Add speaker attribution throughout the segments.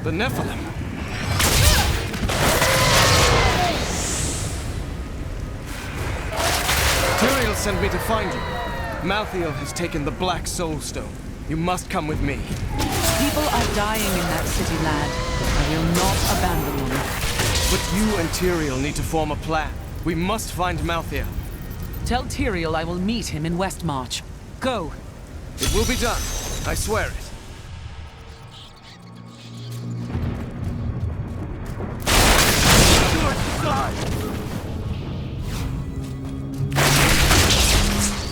Speaker 1: The Nephilim. Tyrael sent me to find you. Malthael has taken the Black Soul Stone. You must come with me.
Speaker 2: People are dying in that city, lad. I will not abandon them.
Speaker 1: But you and Tyrael need to form a plan. We must find Malthael.
Speaker 2: Tell Tyrael I will meet him in Westmarch. Go.
Speaker 1: It will be done. I swear it.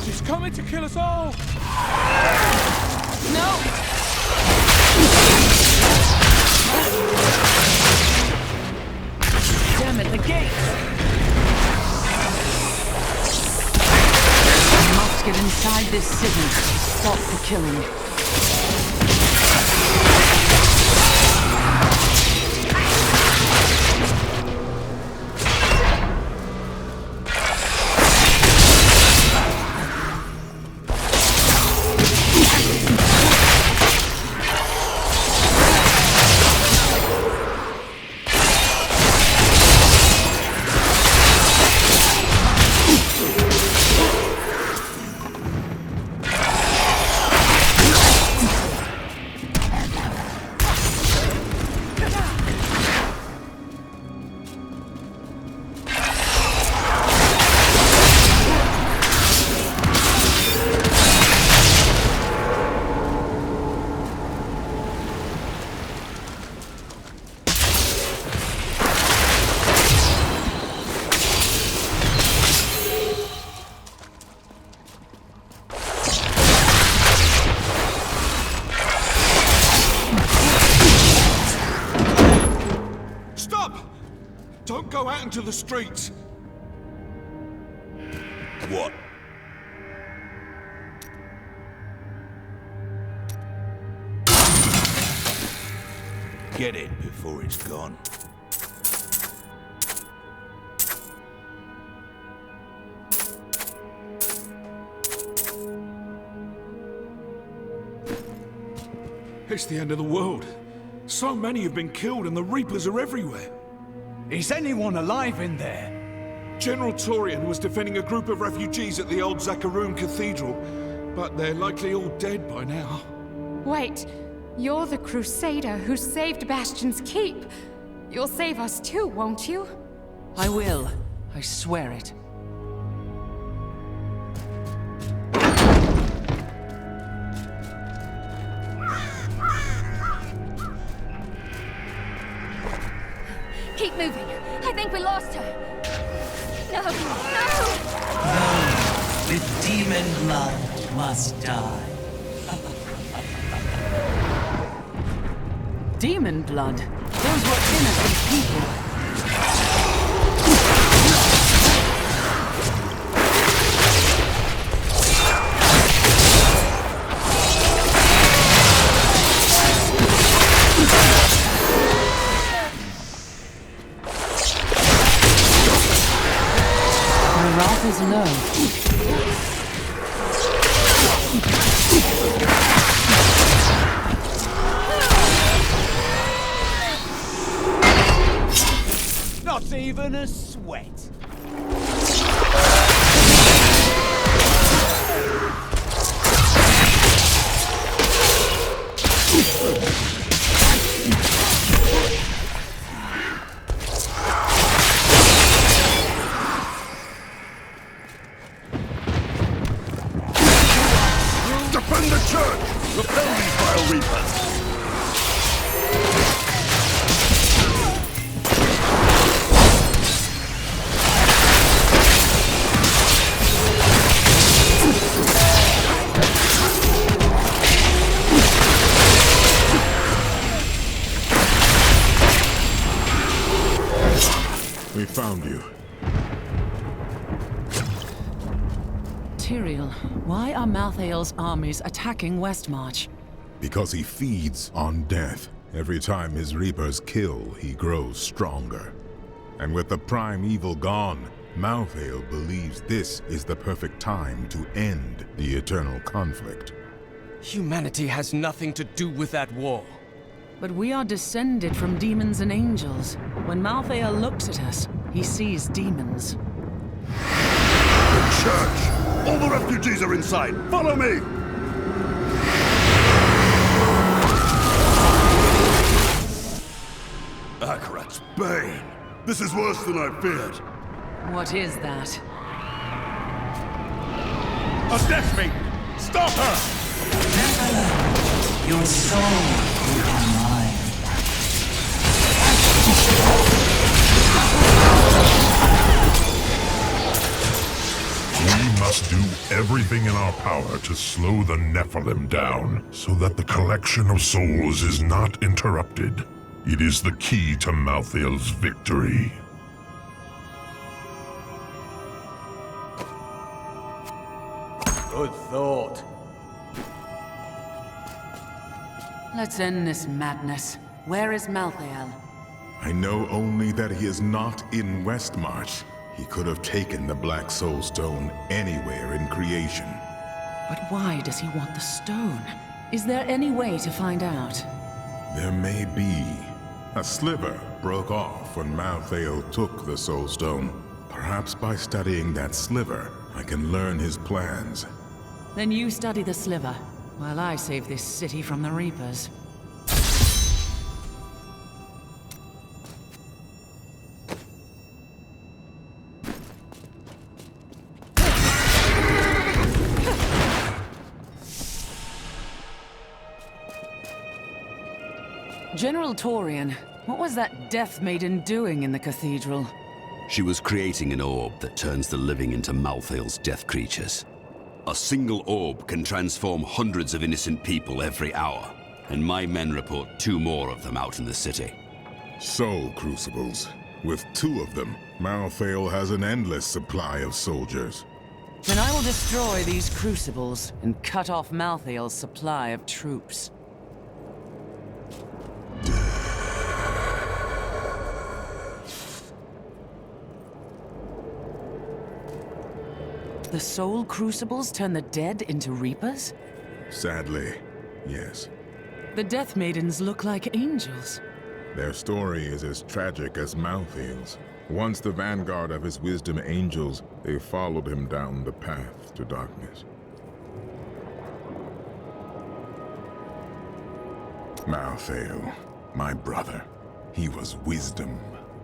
Speaker 3: She's coming to kill us all!
Speaker 2: No! Damn it, the gate! I must get inside this city. Stop the killing.
Speaker 3: Don't go out into the streets!
Speaker 4: What? Get it before it's gone.
Speaker 3: It's the end of the world. So many have been killed and the Reapers are everywhere.
Speaker 5: Is anyone alive in there?
Speaker 3: General Torian was defending a group of refugees at the old Zakharoon Cathedral, but they're likely all dead by now.
Speaker 6: Wait, you're the Crusader who saved Bastion's Keep. You'll save us too, won't you?
Speaker 2: I will. I swear it.
Speaker 6: Keep moving. I think we lost her. No, no!
Speaker 7: The demon blood must die.
Speaker 2: Demon blood? Those were innocent people. My wrath is low.
Speaker 5: Not even a sweat.
Speaker 4: Defend the church! Repel these vile reapers!
Speaker 8: We found you.
Speaker 2: Tyrael, why are Malthael's armies attacking Westmarch?
Speaker 8: Because he feeds on death. Every time his reapers kill, he grows stronger. And with the prime evil gone, Malthael believes this is the perfect time to end the eternal conflict.
Speaker 1: Humanity has nothing to do with that war.
Speaker 2: But we are descended from demons and angels. When Malthael looks at us, he sees demons.
Speaker 4: The church! All the refugees are inside! Follow me! Akarat's bane! This is worse than I feared.
Speaker 2: What is that?
Speaker 4: A death maiden! Stop her!
Speaker 7: Your soul will be mine.
Speaker 8: We must do everything in our power to slow the Nephilim down, so that the collection of souls is not interrupted. It is the key to Malthael's victory.
Speaker 5: Good thought.
Speaker 2: Let's end this madness. Where is Malthael?
Speaker 8: I know only that he is not in Westmarch. He could have taken the Black Soul Stone anywhere in creation.
Speaker 2: But why does he want the stone? Is there any way to find out?
Speaker 8: There may be. A sliver broke off when Malthael took the Soul Stone. Perhaps by studying that sliver, I can learn his plans.
Speaker 2: Then you study the sliver, while I save this city from the Reapers. General Torian, what was that Death Maiden doing in the cathedral?
Speaker 9: She was creating an orb that turns the living into Malthael's death creatures. A single orb can transform hundreds of innocent people every hour, and my men report 2 more of them out in the city.
Speaker 8: Soul Crucibles. With 2 of them, Malthael has an endless supply of soldiers.
Speaker 2: Then I will destroy these crucibles and cut off Malthael's supply of troops. The soul crucibles turn the dead into reapers?
Speaker 8: Sadly, yes.
Speaker 2: The Death Maidens look like angels.
Speaker 8: Their story is as tragic as Malthael's. Once the vanguard of his wisdom angels, they followed him down the path to darkness. Malthael, my brother, he was wisdom,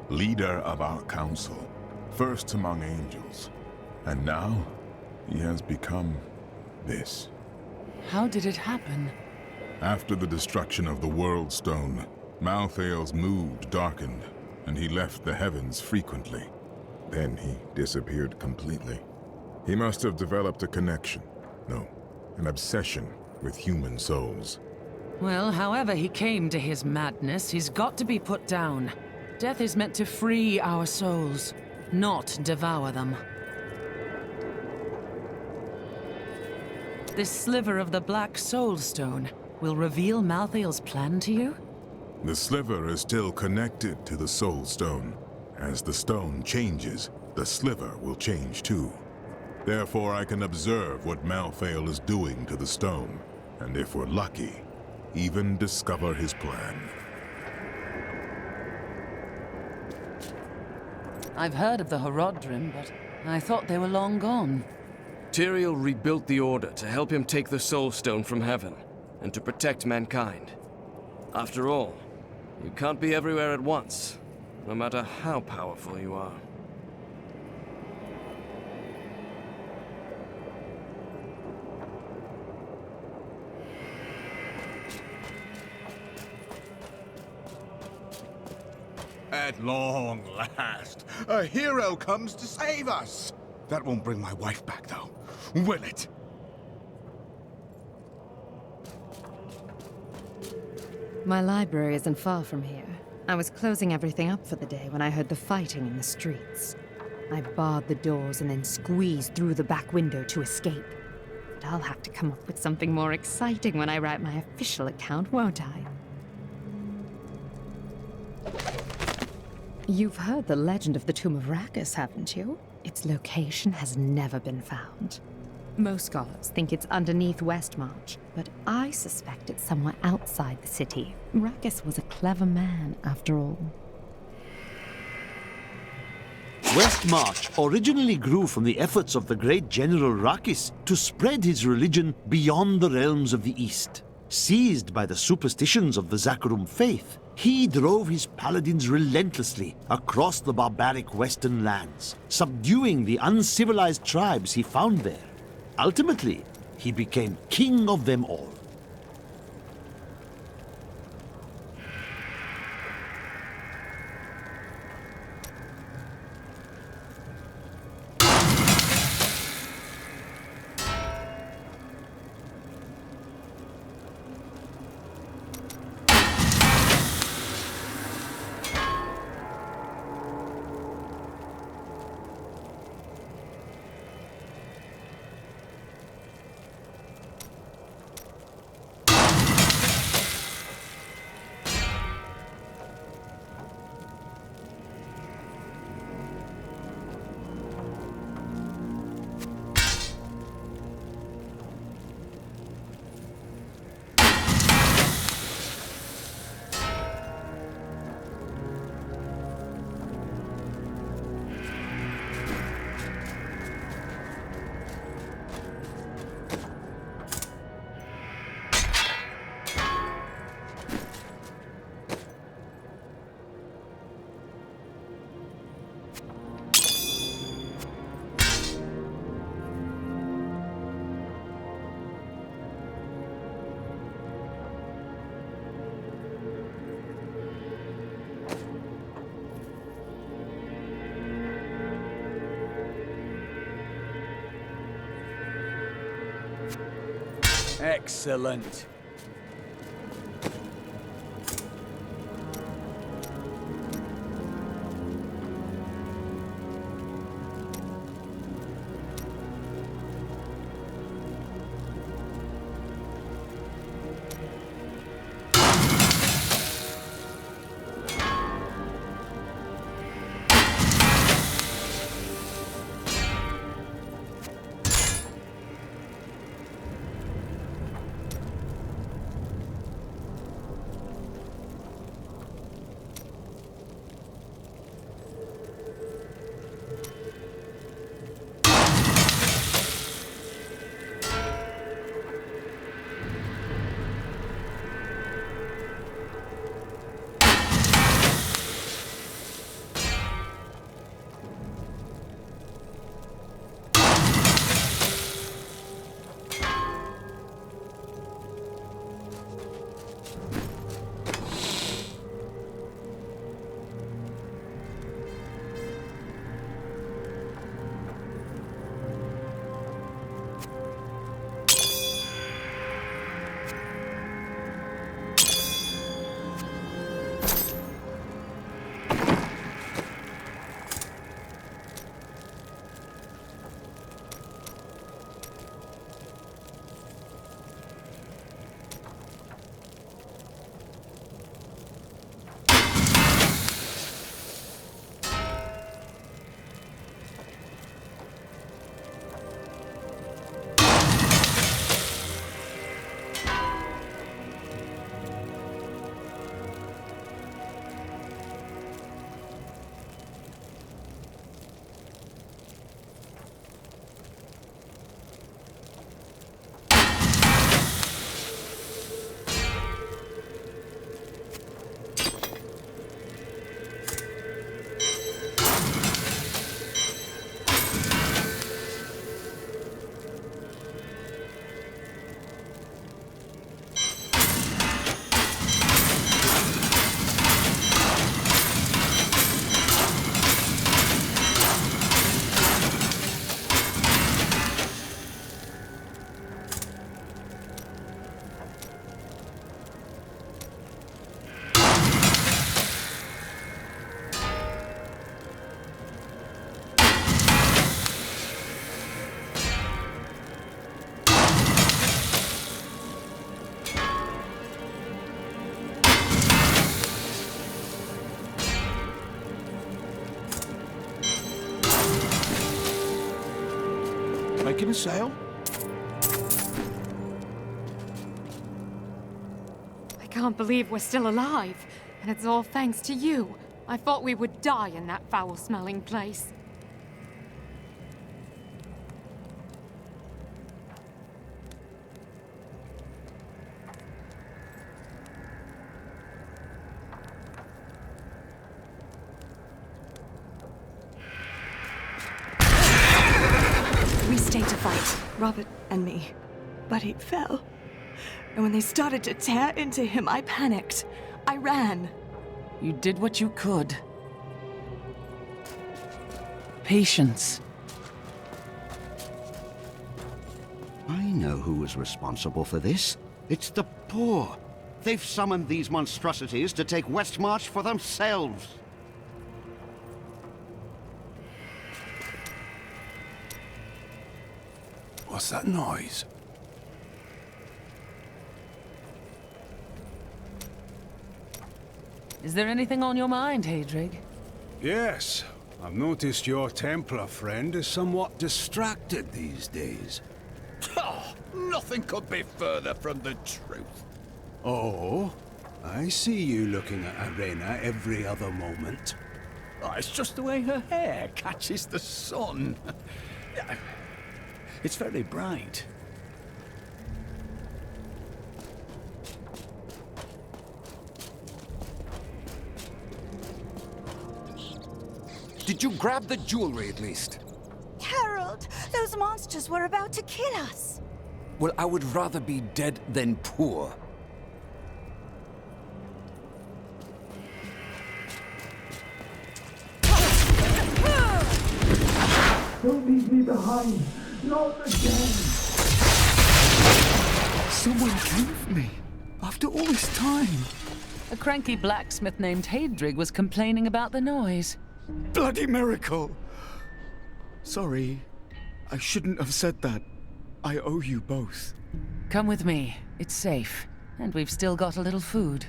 Speaker 8: leader of our council, first among angels. And now, he has become this.
Speaker 2: How did it happen?
Speaker 8: After the destruction of the World Stone, Malthael's mood darkened, and he left the heavens frequently. Then he disappeared completely. He must have developed a connection, no, an obsession with human souls.
Speaker 2: Well, however he came to his madness, he's got to be put down. Death is meant to free our souls, not devour them. This sliver of the Black Soul Stone will reveal Malthael's plan to you?
Speaker 8: The sliver is still connected to the Soul Stone. As the stone changes, the sliver will change too. Therefore, I can observe what Malthael is doing to the stone, and if we're lucky, even discover his plan.
Speaker 2: I've heard of the Horodrim, but I thought they were long gone.
Speaker 1: Tyrael rebuilt the Order to help him take the Soul Stone from heaven, and to protect mankind. After all, you can't be everywhere at once, no matter how powerful you are.
Speaker 3: At long last, a hero comes to save us. That won't bring my wife back, though, will it?
Speaker 10: My library isn't far from here. I was closing everything up for the day when I heard the fighting in the streets. I barred the doors and then squeezed through the back window to escape. But I'll have to come up with something more exciting when I write my official account, won't I? You've heard the legend of the Tomb of Rakus, haven't you? Its location has never been found. Most scholars think it's underneath Westmarch, but I suspect it's somewhere outside the city. Rakis was a clever man, after all.
Speaker 11: Westmarch originally grew from the efforts of the great General Rakis to spread his religion beyond the realms of the East. Seized by the superstitions of the Zakarum faith, he drove his paladins relentlessly across the barbaric western lands, subduing the uncivilized tribes he found there. Ultimately, he became king of them all.
Speaker 5: Excellent.
Speaker 3: Making a sale?
Speaker 6: can't believe we're still alive. And it's all thanks to you. I thought we would die in that foul-smelling place.
Speaker 12: We stayed to fight, Robert and me. But he fell. And when they started to tear into him, I panicked. I ran.
Speaker 2: You did what you could. Patience.
Speaker 9: I know who was responsible for this. It's the poor. They've summoned these monstrosities to take Westmarch for themselves.
Speaker 4: What's that noise?
Speaker 2: Is there anything on your mind, Hadrig?
Speaker 13: Yes. I've noticed your Templar friend is somewhat distracted these days.
Speaker 5: Oh, nothing could be further from the truth.
Speaker 13: Oh? I see you looking at Arena every other moment.
Speaker 5: Oh, it's just the way her hair catches the sun. It's very bright.
Speaker 14: Did you grab the jewelry at least?
Speaker 15: Harold, those monsters were about to kill us.
Speaker 14: Well, I would rather be dead than poor.
Speaker 7: Don't leave me behind. Not again.
Speaker 14: Someone came for me. After all this time.
Speaker 2: A cranky blacksmith named Hadrig was complaining about the noise.
Speaker 14: Bloody miracle! Sorry. I shouldn't have said that. I owe you both.
Speaker 2: Come with me. It's safe. And we've still got a little food.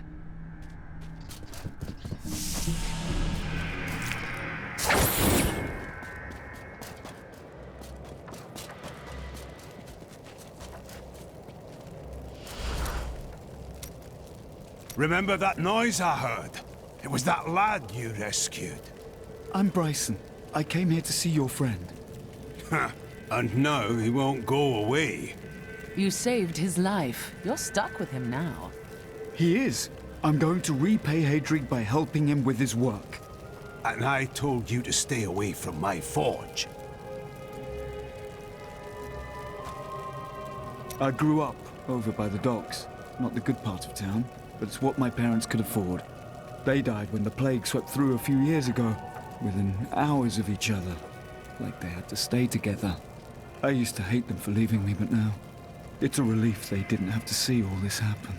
Speaker 13: Remember that noise I heard? It was that lad you rescued.
Speaker 14: I'm Bryson. I came here to see your friend.
Speaker 13: And now he won't go away.
Speaker 2: You saved his life. You're stuck with him now.
Speaker 14: He is. I'm going to repay Hadrig by helping him with his work.
Speaker 13: And I told you to stay away from my forge.
Speaker 14: I grew up over by the docks. Not the good part of town, but it's what my parents could afford. They died when the plague swept through a few years ago, within hours of each other. Like they had to stay together. I used to hate them for leaving me, but now, it's a relief they didn't have to see all this happen.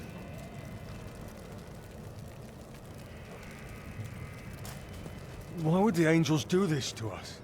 Speaker 5: Why would the angels do this to us?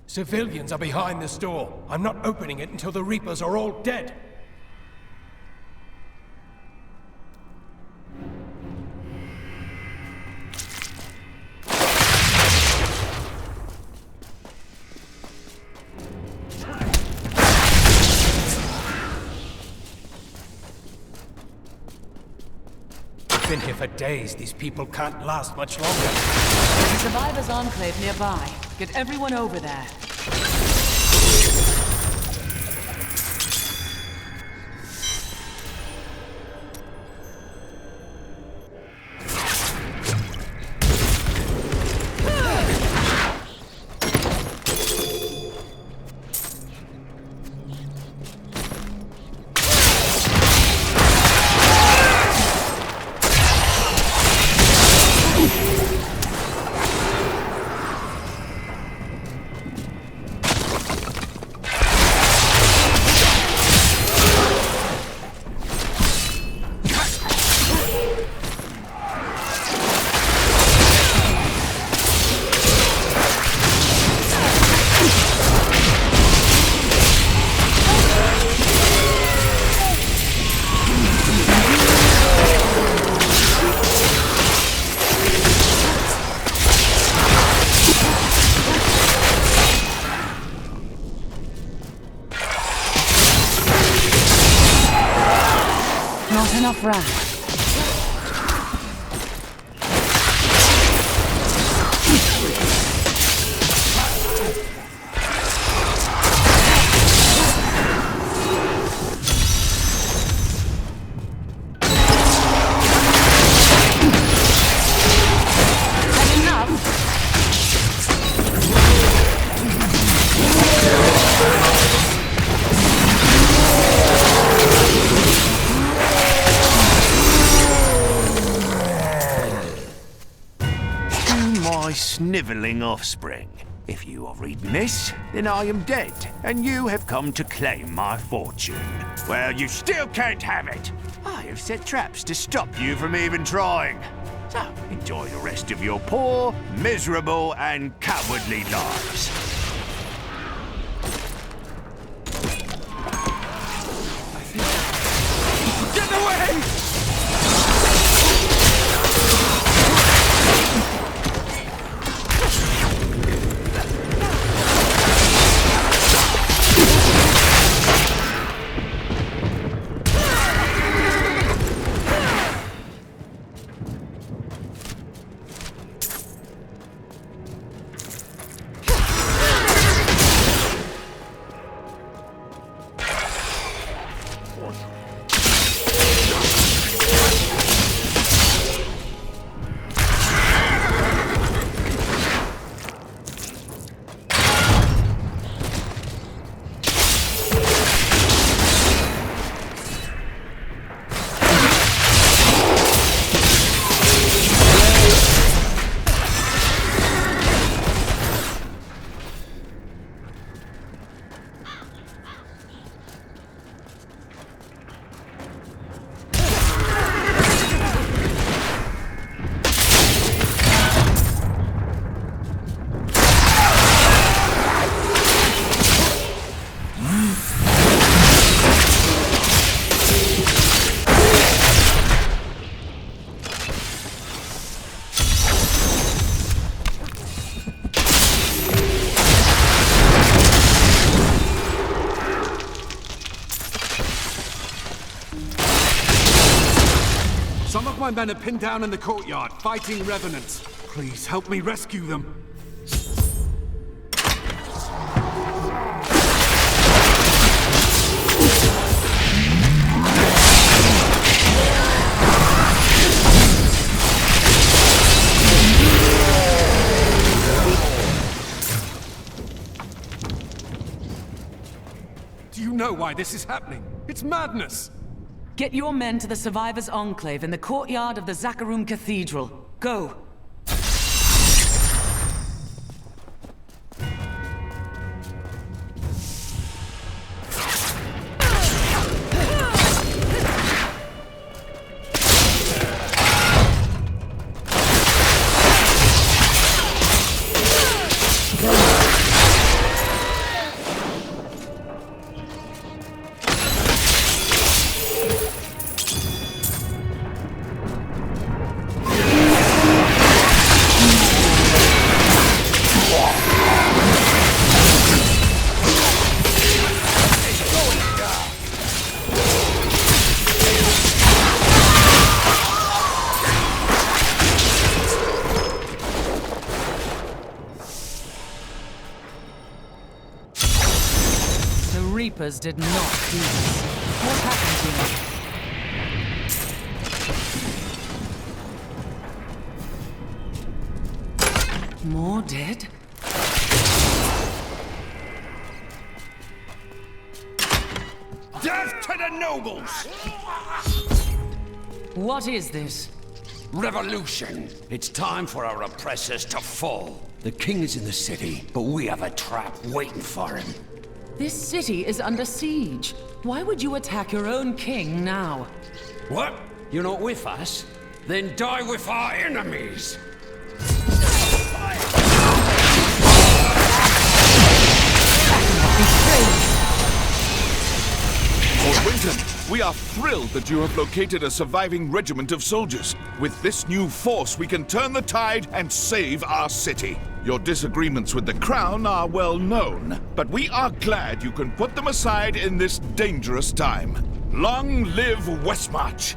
Speaker 5: Civilians are behind this door. I'm not opening it until the Reapers are all dead.
Speaker 16: been here for days. These people can't last much longer.
Speaker 2: There's a survivors' enclave nearby. Get everyone over there. Not enough rounds.
Speaker 17: Snivelling offspring. If you are reading this, then I am dead, and you have come to claim my fortune. Well, you still can't have it. I have set traps to stop you from even trying. So, enjoy the rest of your poor, miserable, and cowardly lives.
Speaker 16: Get away!
Speaker 3: Some of my men are pinned down in the courtyard, fighting revenants. Please help me rescue them. Do you know why this is happening? It's madness!
Speaker 2: Get your men to the Survivors' Enclave in the courtyard of the Zakharum Cathedral. Go! Reapers did not do this. What happened to you? More dead?
Speaker 5: Death to the nobles!
Speaker 2: What is this?
Speaker 5: Revolution! It's time for our oppressors to fall. The king is in the city, but we have a trap waiting for him.
Speaker 2: This city is under siege. Why would you attack your own king now?
Speaker 5: What? You're not with us? Then die with our enemies!
Speaker 3: Lord Winton, we are thrilled that you have located a surviving regiment of soldiers. With this new force, we can turn the tide and save our city. Your disagreements with the Crown are well known, but we are glad you can put them aside in this dangerous time. Long live Westmarch!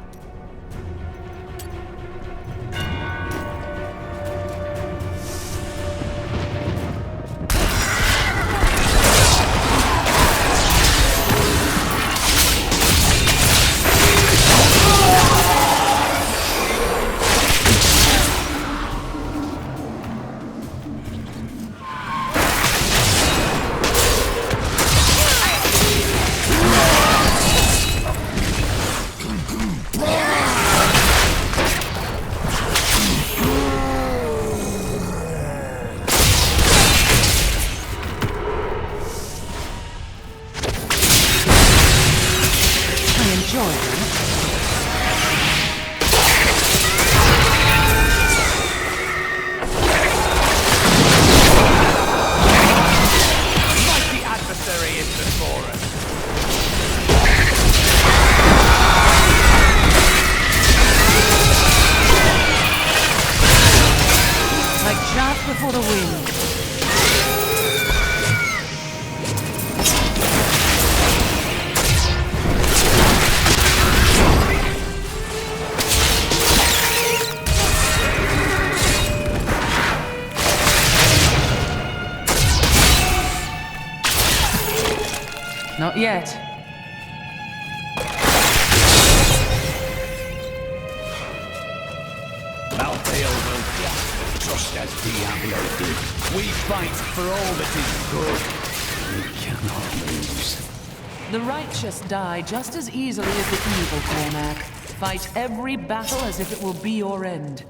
Speaker 2: Before the wind. Not yet.
Speaker 5: Just as Diablo did. We fight for all that is good. We cannot lose.
Speaker 2: The righteous die just as easily as the evil, Cormac. Fight every battle as if it will be your end.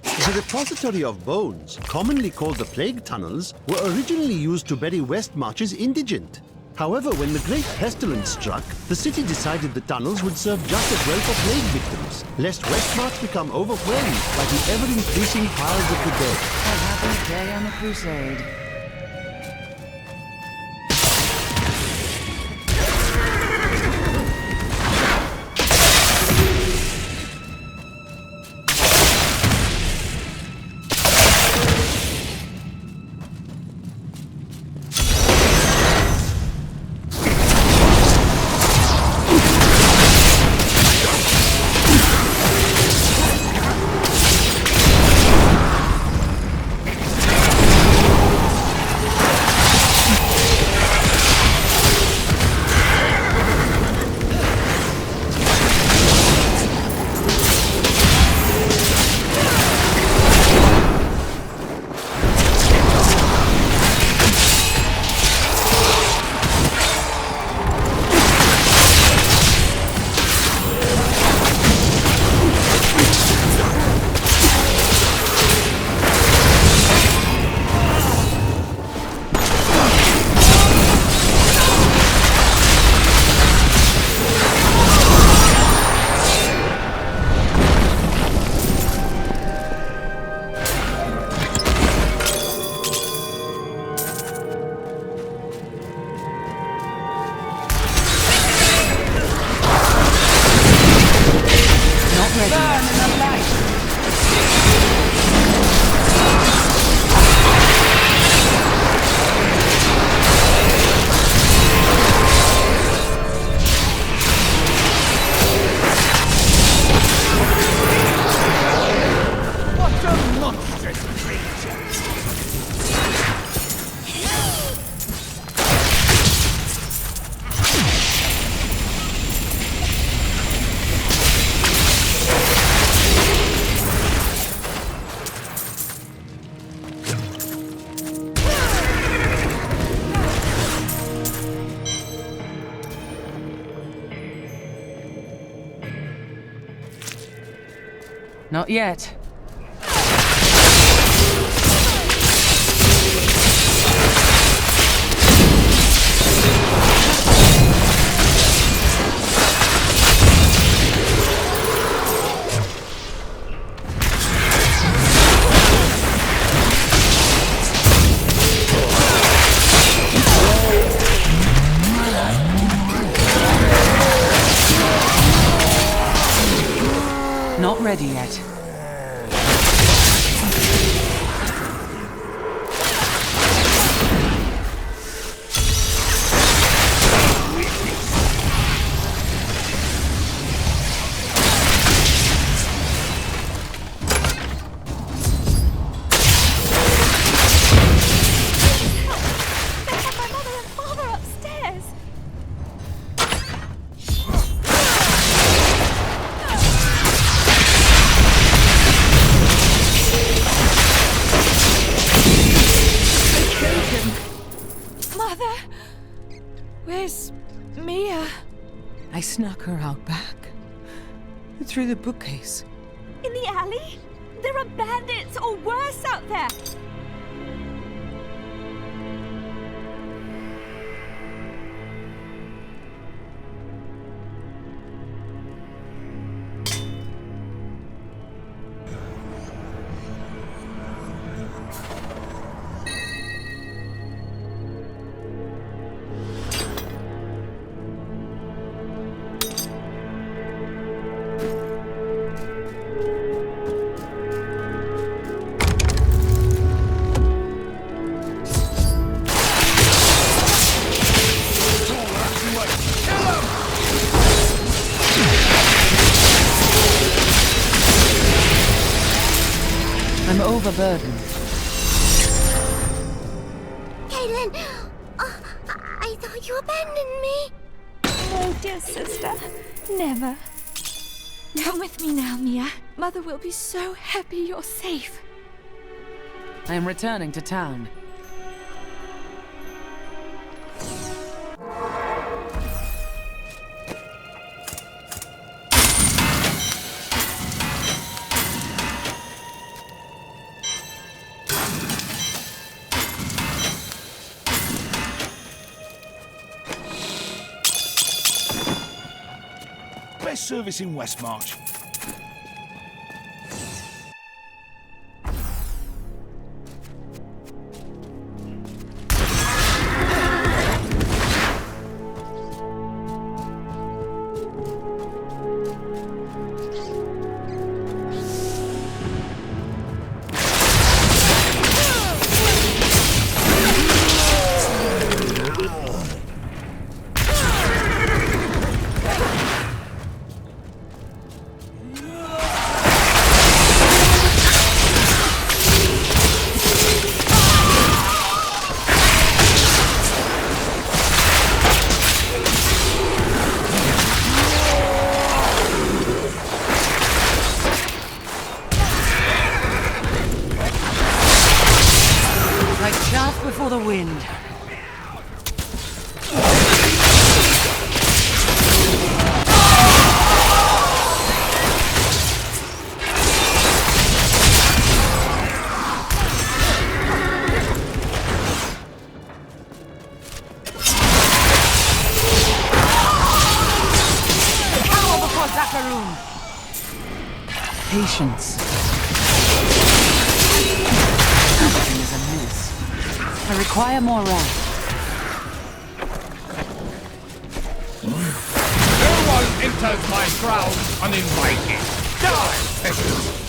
Speaker 11: The repository of bones, commonly called the Plague Tunnels, were originally used to bury Westmarch's indigent. However, when the Great Pestilence struck, the city decided the tunnels would serve just as well for plague victims, lest Westmarch become overwhelmed by the ever-increasing piles of the dead.
Speaker 2: A happy day on a crusade. Not yet. Not ready yet. I snuck her out back. Through the bookcase.
Speaker 18: In the alley? There are bandits or worse out there!
Speaker 2: I'm overburdened.
Speaker 18: Caitlin! I thought you abandoned me! Oh, dear sister. Never. Come with me now, Mia. Mother will be so happy you're safe.
Speaker 2: I am returning to town.
Speaker 3: Best service in Westmarch.
Speaker 2: Before the wind. Cower before Zakarum. Patience. Something is amiss. I require more rest.
Speaker 16: No one enters my ground uninvited. Die, peasants!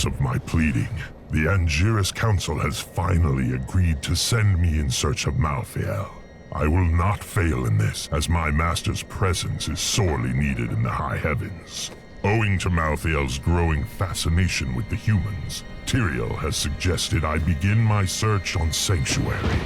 Speaker 8: Regardless of my pleading, the Angiris Council has finally agreed to send me in search of Malthael. I will not fail in this, as my master's presence is sorely needed in the high heavens. Owing to Malthael's growing fascination with the humans, Tyrael has suggested I begin my search on Sanctuary.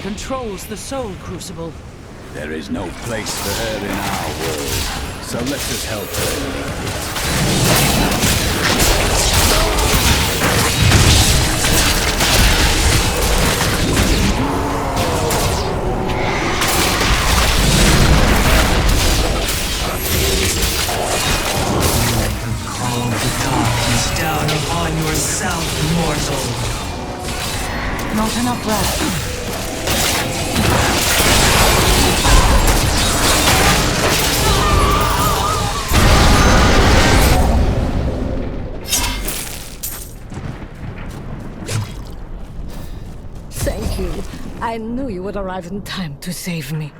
Speaker 2: Controls the soul crucible.
Speaker 16: There is no place for her in our world, so let us help her.
Speaker 19: Call the darkness down upon yourself, mortal.
Speaker 2: Not enough breath.
Speaker 20: Thank you. I knew you would arrive in time to save me.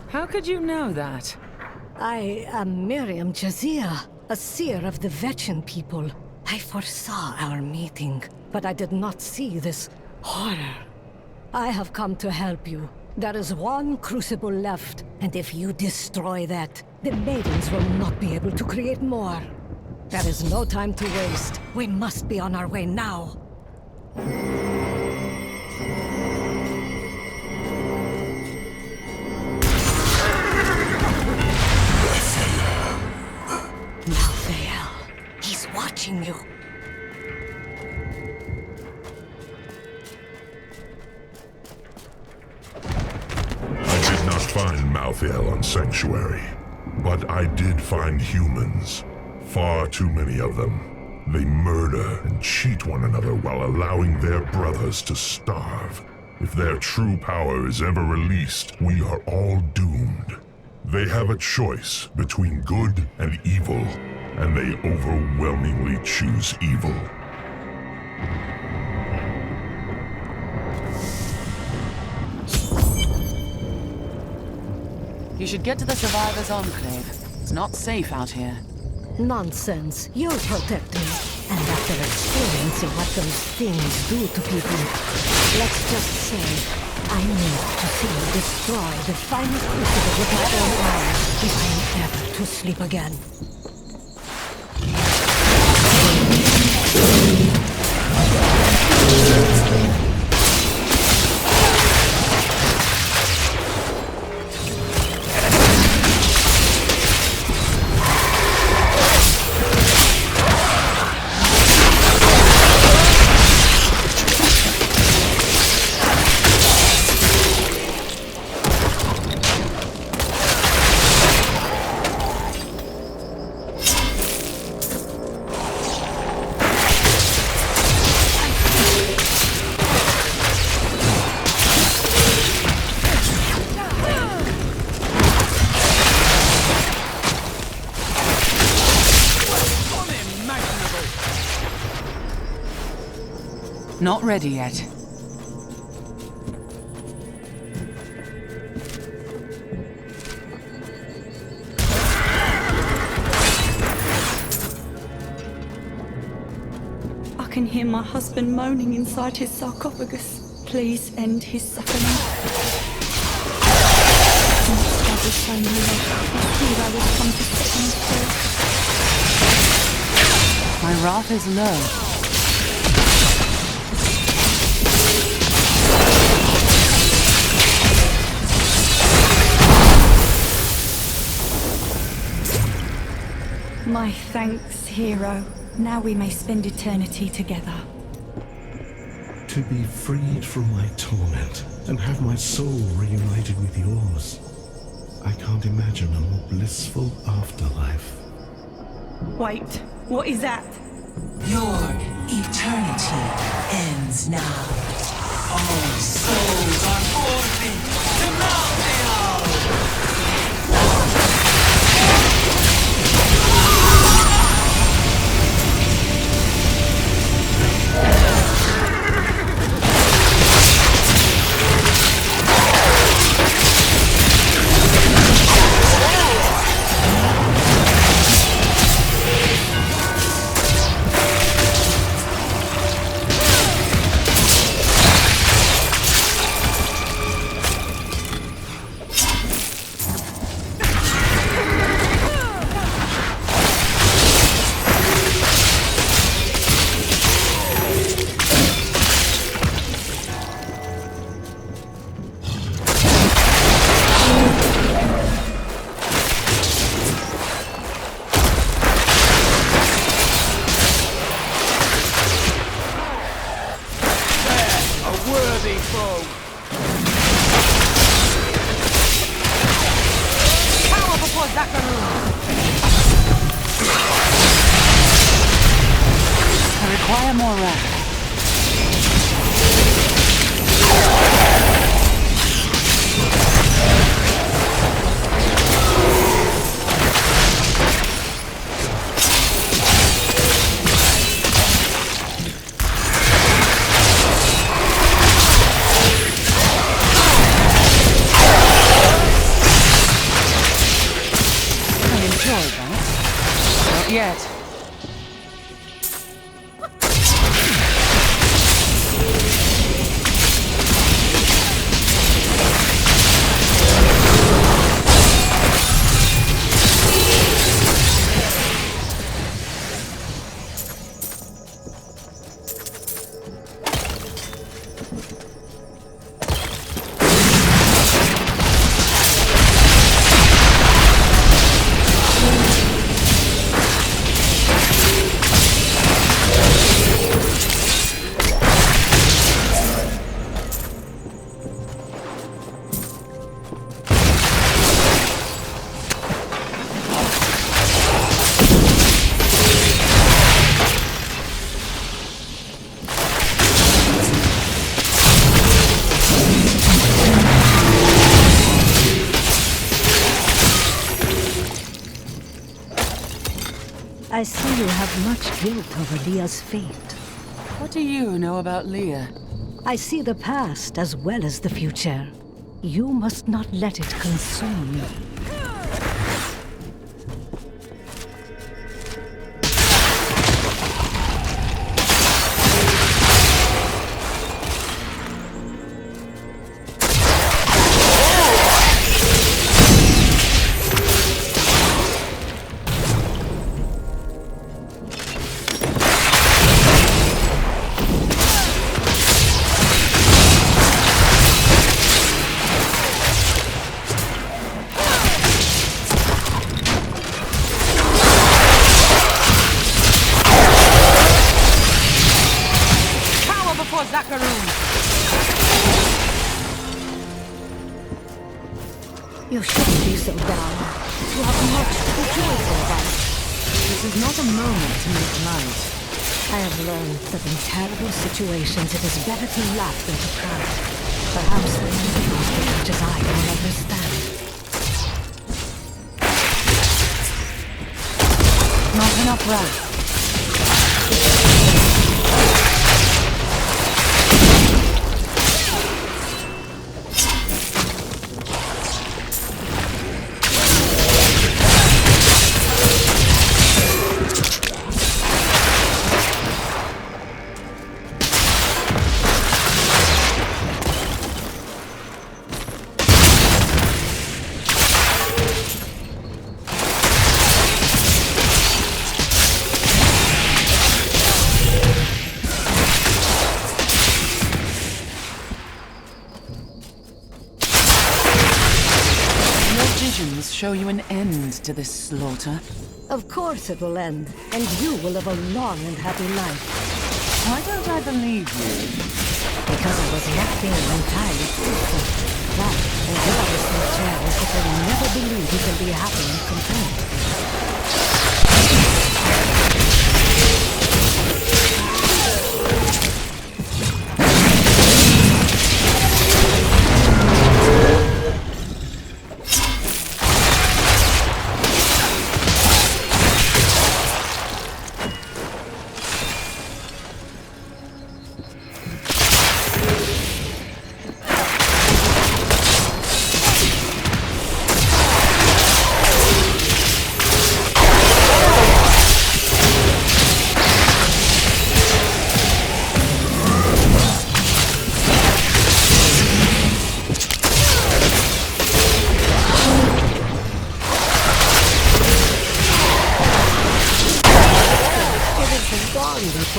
Speaker 2: How could you know that?
Speaker 20: I am Miriam Jazia, a seer of the Vetchin people. I foresaw our meeting, but I did not see this horror. I have come to help you. There is one crucible left, and if you destroy that, the maidens will not be able to create more. There is no time to waste. We must be on our way now. Malthael, he's watching you.
Speaker 8: I did not find Malthael on Sanctuary, but I did find humans. Far too many of them. They murder and cheat one another while allowing their brothers to starve. If their true power is ever released, we are all doomed. They have a choice between good and evil, and they overwhelmingly choose evil.
Speaker 2: You should get to the Survivors' Enclave. It's not safe out here.
Speaker 20: Nonsense. You'll protect me. And after experiencing what those things do to people, let's just say, I need to see you destroy the final crucible with my own eyes if I am ever to sleep again.
Speaker 2: Not ready yet.
Speaker 12: I can hear my husband moaning inside his sarcophagus. Please end his suffering.
Speaker 2: My wrath is low.
Speaker 12: My thanks, hero. Now we may spend eternity together.
Speaker 4: To be freed from my torment and have my soul reunited with yours. I can't imagine a more blissful afterlife.
Speaker 12: Wait, what is that?
Speaker 19: Your eternity ends now. All souls are forfeit to Malthael!
Speaker 2: Yet.
Speaker 20: I see you have much guilt over Leah's fate.
Speaker 2: What do you know about Leah?
Speaker 20: I see the past as well as the future. You must not let it consume you. You shouldn't be so down. You have much to be joyful about.
Speaker 2: This is not a moment to make light.
Speaker 20: I have learned that in terrible situations it is better to laugh than to cry. Perhaps the only which as I will understand.
Speaker 2: Not enough wrath. Show you an end to this slaughter?
Speaker 20: Of course it will end, and you will live a long and happy life.
Speaker 2: Why don't I believe you?
Speaker 20: Because I was not being entirely truthful. That, as well as the chair, is that there will never believe he can be happy and content.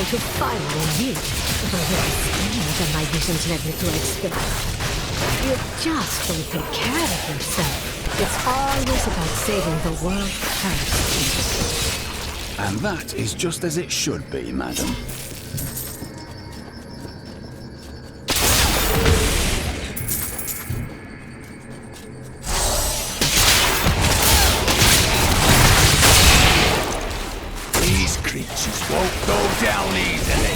Speaker 20: To finally meet, but it's more than my visions led me to expect. You just don't take care of yourself. It's always about saving the world first.
Speaker 16: And that is just as it should be, madam.
Speaker 17: These creatures won't go down easily.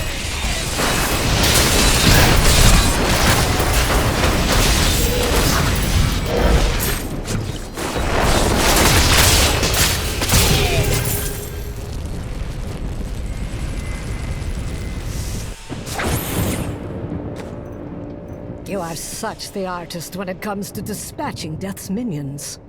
Speaker 20: You are such the artist when it comes to dispatching Death's minions.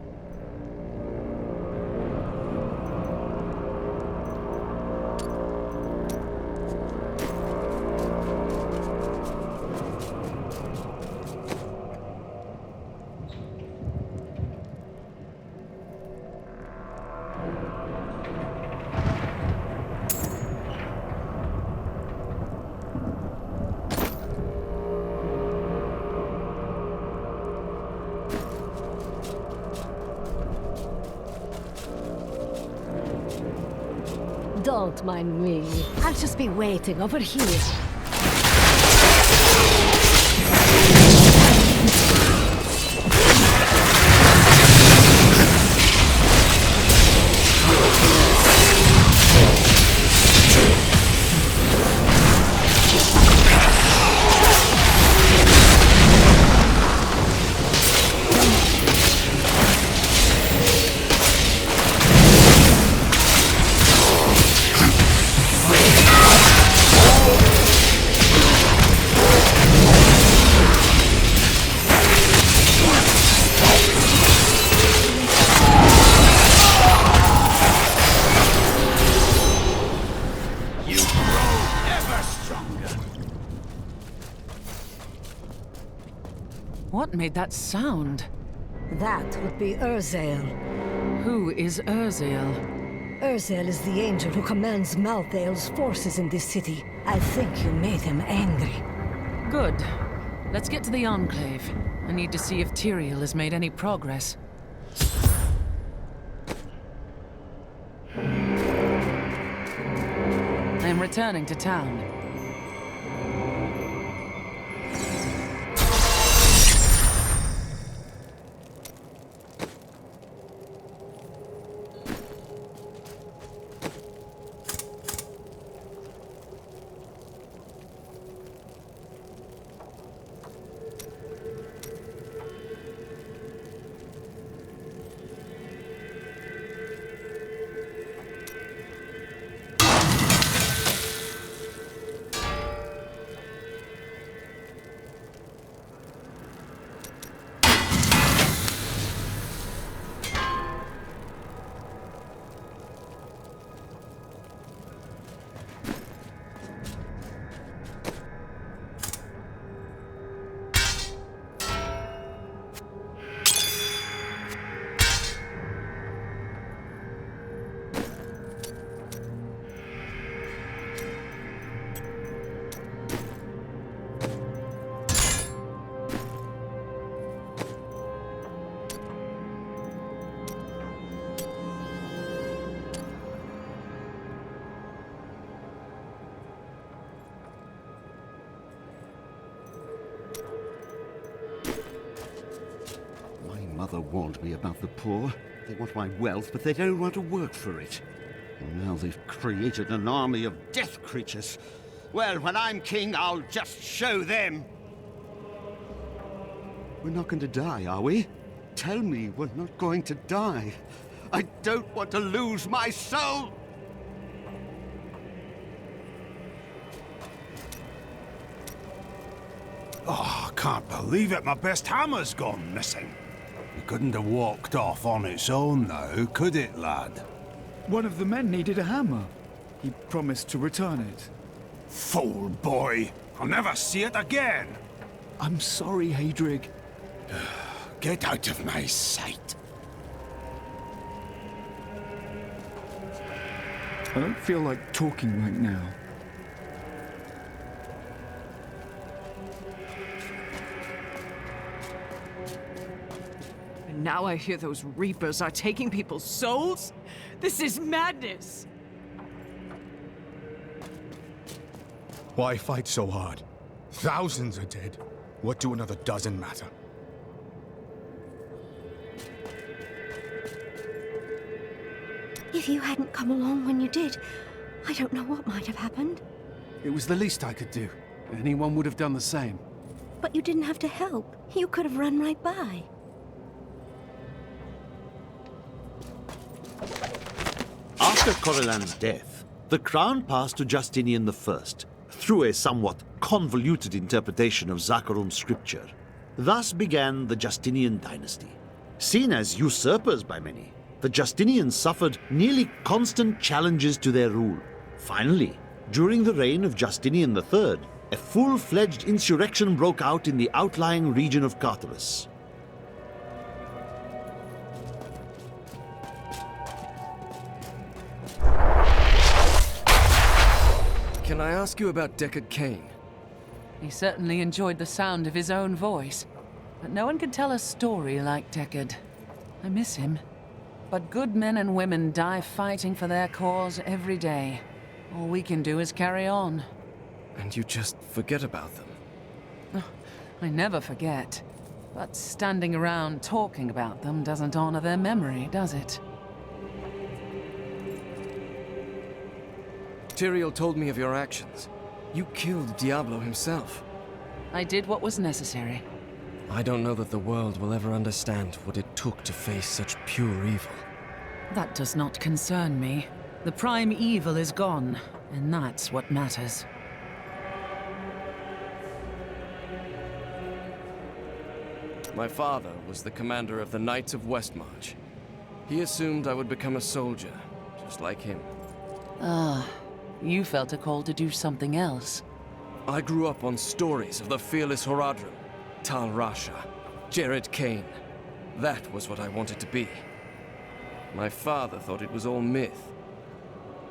Speaker 20: Don't mind me. I'll just be waiting over here.
Speaker 2: What made that sound?
Speaker 20: That would be Urzael.
Speaker 2: Who is Urzael?
Speaker 20: Urzael is the angel who commands Malthael's forces in this city. I think you made him angry.
Speaker 2: Good. Let's get to the Enclave. I need to see if Tyrael has made any progress. I am returning to town.
Speaker 11: Mother warned me about the poor. They want my wealth, but they don't want to work for it. And now they've created an army of death creatures. Well, when I'm king, I'll just show them. We're not going to die, are we? Tell me we're not going to die. I don't want to lose my soul!
Speaker 13: Oh, I can't believe it. My best hammer's gone missing. It couldn't have walked off on its own now, could it, lad?
Speaker 14: One of the men needed a hammer. He promised to return it.
Speaker 13: Fool boy! I'll never see it again!
Speaker 14: I'm sorry, Hadrig.
Speaker 13: Get out of my sight.
Speaker 14: I don't feel like talking right now.
Speaker 12: And now I hear those Reapers are taking people's souls? This is madness!
Speaker 21: Why fight so hard? Thousands are dead. What do another dozen matter?
Speaker 18: If you hadn't come along when you did, I don't know what might have happened.
Speaker 22: It was the least I could do. Anyone would have done the same.
Speaker 18: But you didn't have to help. You could have run right by.
Speaker 11: After Corellan's death, the crown passed to Justinian I, through a somewhat convoluted interpretation of Zakharum's scripture. Thus began the Justinian dynasty. Seen as usurpers by many, the Justinians suffered nearly constant challenges to their rule. Finally, during the reign of Justinian III, a full-fledged insurrection broke out in the outlying region of Tartarus.
Speaker 1: Can I ask you about Deckard Cain?
Speaker 2: He certainly enjoyed the sound of his own voice. But no one can tell a story like Deckard. I miss him. But good men and women die fighting for their cause every day. All we can do is carry on.
Speaker 1: And you just forget about them?
Speaker 2: I never forget. But standing around talking about them doesn't honor their memory, does it?
Speaker 1: Tyrael told me of your actions. You killed Diablo himself.
Speaker 2: I did what was necessary.
Speaker 1: I don't know that the world will ever understand what it took to face such pure evil.
Speaker 2: That does not concern me. The prime evil is gone, and that's what matters.
Speaker 1: My father was the commander of the Knights of Westmarch. He assumed I would become a soldier, just like him.
Speaker 2: Ah, you felt a call to do something else.
Speaker 1: I grew up on stories of the fearless Horadrim, Tal Rasha, Jared Cain. That was what I wanted to be. My father thought it was all myth.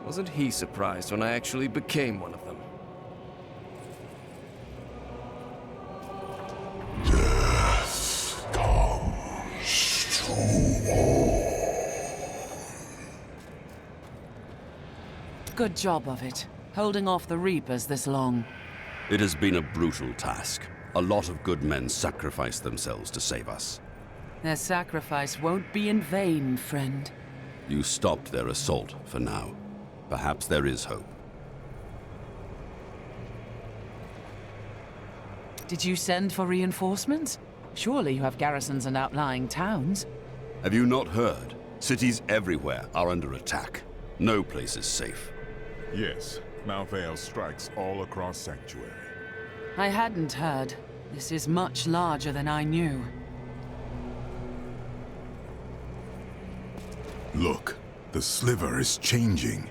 Speaker 1: Wasn't he surprised when I actually became one of them?
Speaker 4: Death comes to all.
Speaker 2: Good job of it, holding off the Reapers this long.
Speaker 9: It has been a brutal task. A lot of good men sacrificed themselves to save us.
Speaker 2: Their sacrifice won't be in vain, friend.
Speaker 9: You stopped their assault for now. Perhaps there is hope.
Speaker 2: Did you send for reinforcements? Surely you have garrisons and outlying towns.
Speaker 9: Have you not heard? Cities everywhere are under attack. No place is safe.
Speaker 8: Yes, Malthael strikes all across Sanctuary.
Speaker 2: I hadn't heard. This is much larger than I knew.
Speaker 8: Look, the sliver is changing.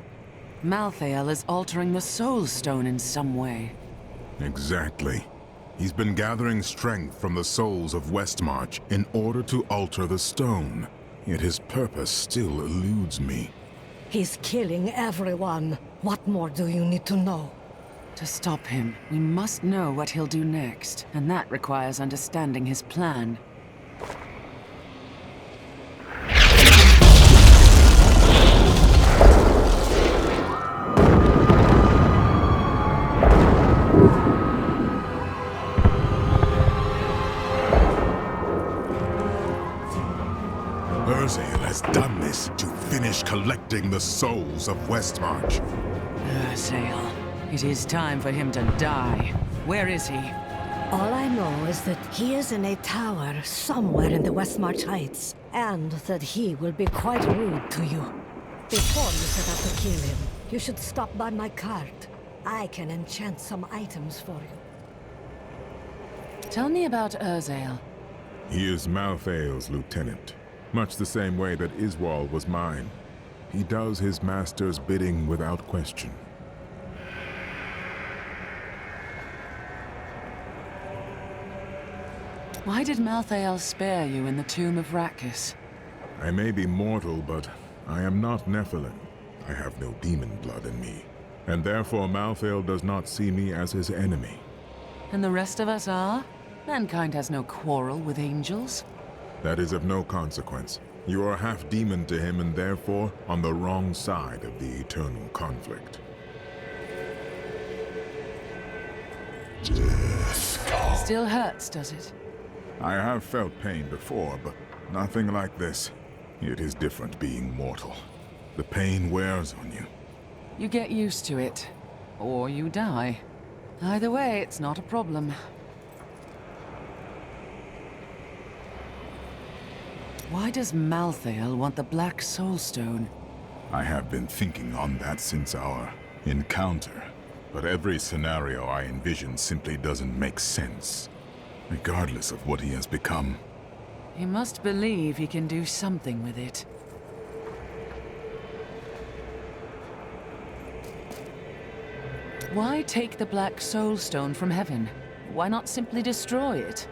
Speaker 2: Malthael is altering the Soul Stone in some way.
Speaker 8: Exactly. He's been gathering strength from the souls of Westmarch in order to alter the stone. Yet his purpose still eludes me.
Speaker 20: He's killing everyone. What more do you need to know?
Speaker 2: To stop him, we must know what he'll do next, and that requires understanding his plan.
Speaker 8: Urzael has done this to finish collecting the souls of Westmarch.
Speaker 2: Urzael. It is time for him to die. Where is he?
Speaker 20: All I know is that he is in a tower somewhere in the Westmarch Heights, and that he will be quite rude to you. Before you set out to kill him, you should stop by my cart. I can enchant some items for you.
Speaker 2: Tell me about Urzael.
Speaker 8: He is Malthael's lieutenant, much the same way that Iswal was mine. He does his master's bidding without question.
Speaker 2: Why did Malthael spare you in the tomb of Rakis?
Speaker 8: I may be mortal, but I am not Nephilim. I have no demon blood in me, and therefore Malthael does not see me as his enemy.
Speaker 2: And the rest of us are? Mankind has no quarrel with angels.
Speaker 8: That is of no consequence. You are half demon to him and therefore on the wrong side of the eternal conflict.
Speaker 2: Still hurts, does it?
Speaker 8: I have felt pain before, but nothing like this. It is different being mortal. The pain wears on you.
Speaker 2: You get used to it, or you die. Either way, it's not a problem. Why does Malthael want the Black Soulstone?
Speaker 8: I have been thinking on that since our encounter, but every scenario I envision simply doesn't make sense, regardless of what he has become.
Speaker 2: He must believe he can do something with it. Why take the Black Soulstone from heaven? Why not simply destroy it?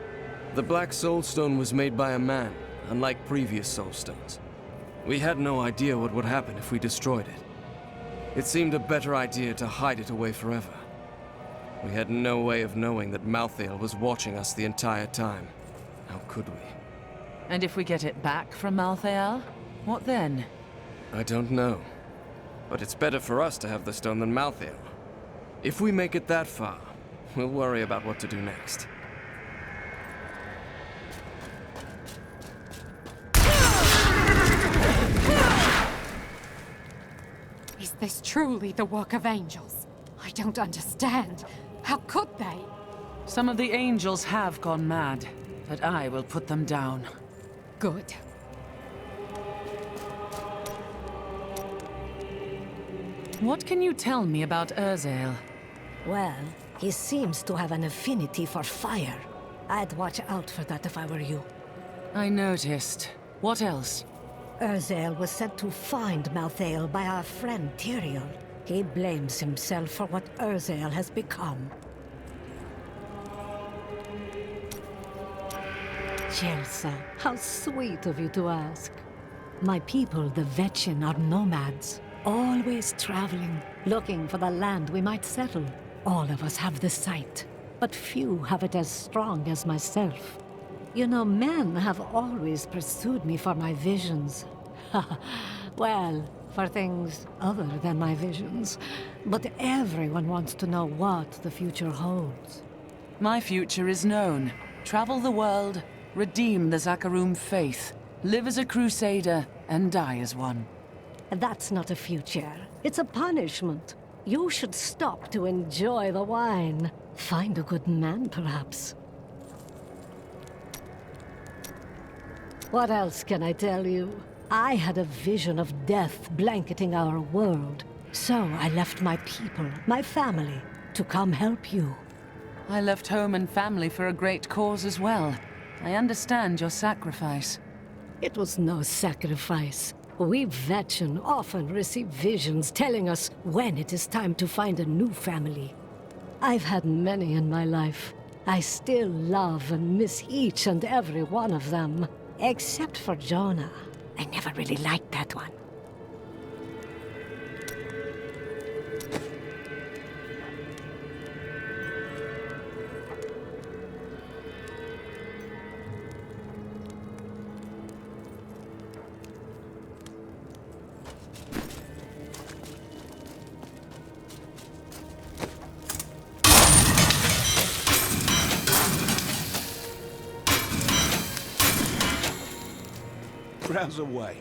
Speaker 1: The Black Soulstone was made by a man, unlike previous Soulstones. We had no idea what would happen if we destroyed it. It seemed a better idea to hide it away forever. We had no way of knowing that Malthael was watching us the entire time. How could we?
Speaker 2: And if we get it back from Malthael, what then?
Speaker 1: I don't know. But it's better for us to have the stone than Malthael. If we make it that far, we'll worry about what to do next.
Speaker 6: Is this truly the work of angels? I don't understand. How could they?
Speaker 2: Some of the angels have gone mad, but I will put them down.
Speaker 6: Good.
Speaker 2: What can you tell me about Urzael?
Speaker 20: Well, he seems to have an affinity for fire. I'd watch out for that if I were you.
Speaker 2: I noticed. What else?
Speaker 20: Urzael was sent to find Malthael by our friend Tyrael. He blames himself for what Urzael has become. Chelsea, how sweet of you to ask. My people, the Vetchin, are nomads, always traveling, looking for the land we might settle. All of us have the sight, but few have it as strong as myself. You know, men have always pursued me for my visions. Well, for things other than my visions. But everyone wants to know what the future holds.
Speaker 2: My future is known. Travel the world, redeem the Zakarum faith, live as a Crusader, and die as one.
Speaker 20: That's not a future. It's a punishment. You should stop to enjoy the wine. Find a good man, perhaps. What else can I tell you? I had a vision of death blanketing our world. So I left my people, my family, to come help you.
Speaker 2: I left home and family for a great cause as well. I understand your sacrifice.
Speaker 20: It was no sacrifice. We Vetchin often receive visions telling us when it is time to find a new family. I've had many in my life. I still love and miss each and every one of them. Except for Jonah. I never really liked that one.
Speaker 13: browse away.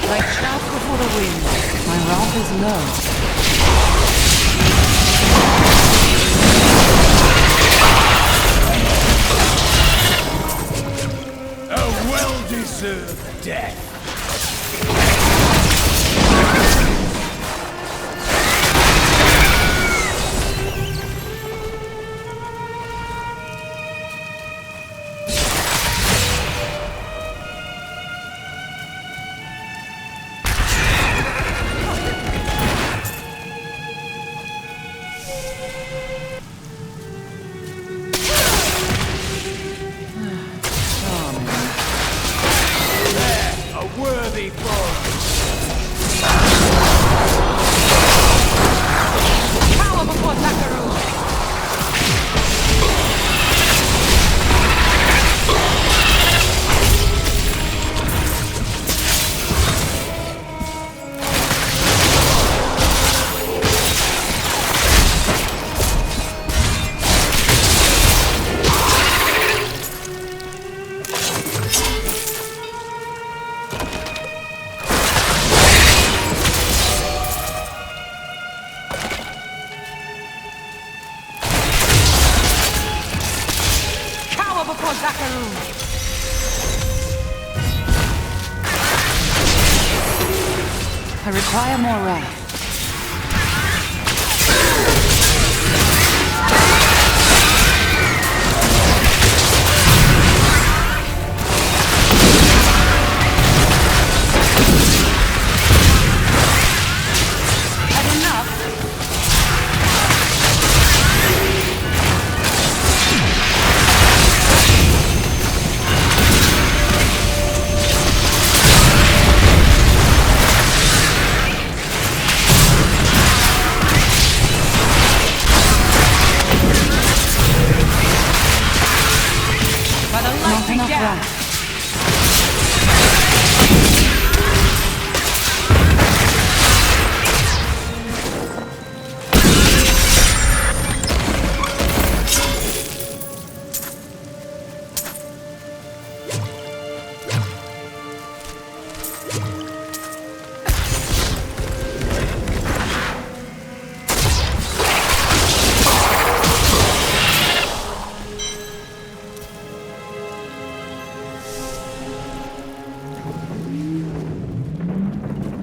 Speaker 2: Like chaff before the wind, my wrath is low.
Speaker 5: A well-deserved death. Worthy foe.
Speaker 2: Power before Zakaru! I require more wrath.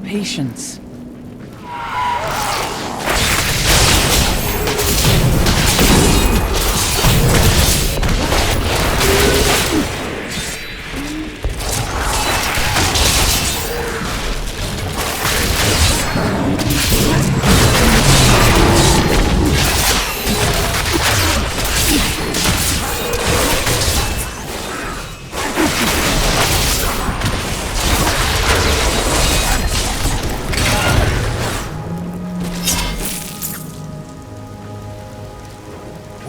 Speaker 2: Patience.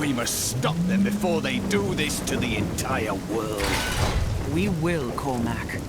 Speaker 16: We must stop them before they do this to the entire world.
Speaker 2: We will, Cormac.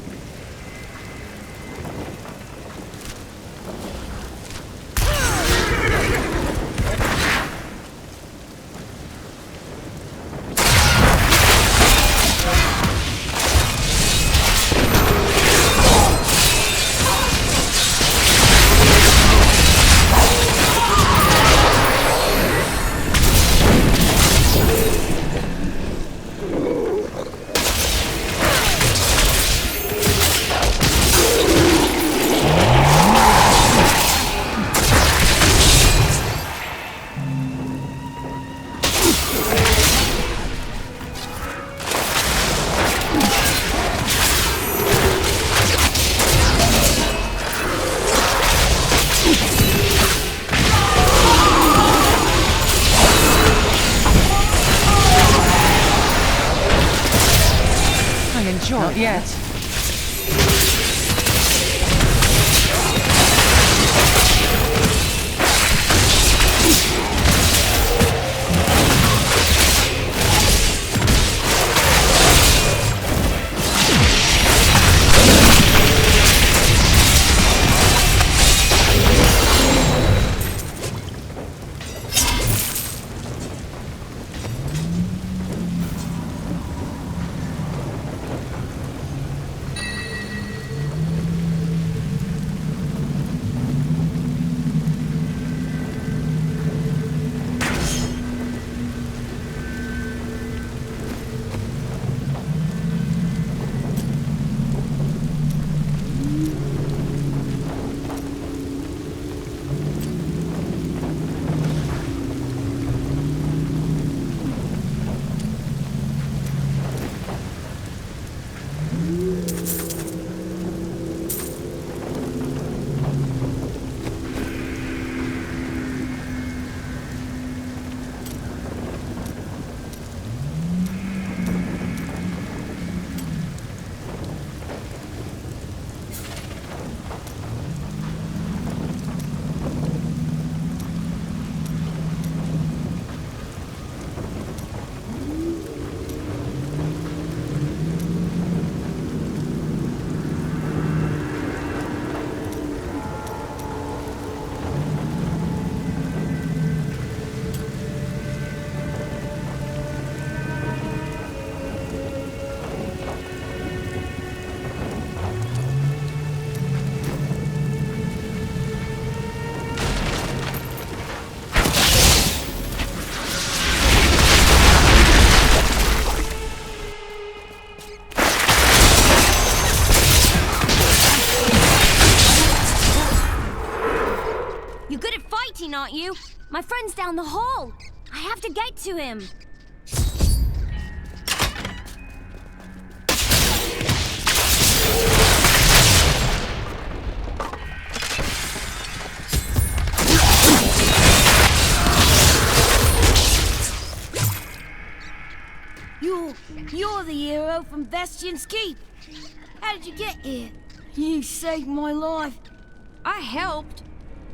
Speaker 2: Not yet.
Speaker 18: Aren't you? My friend's down the hall. I have to get to him.
Speaker 10: You're the hero from Bastion's Keep. How did you get here? You saved my life. I helped.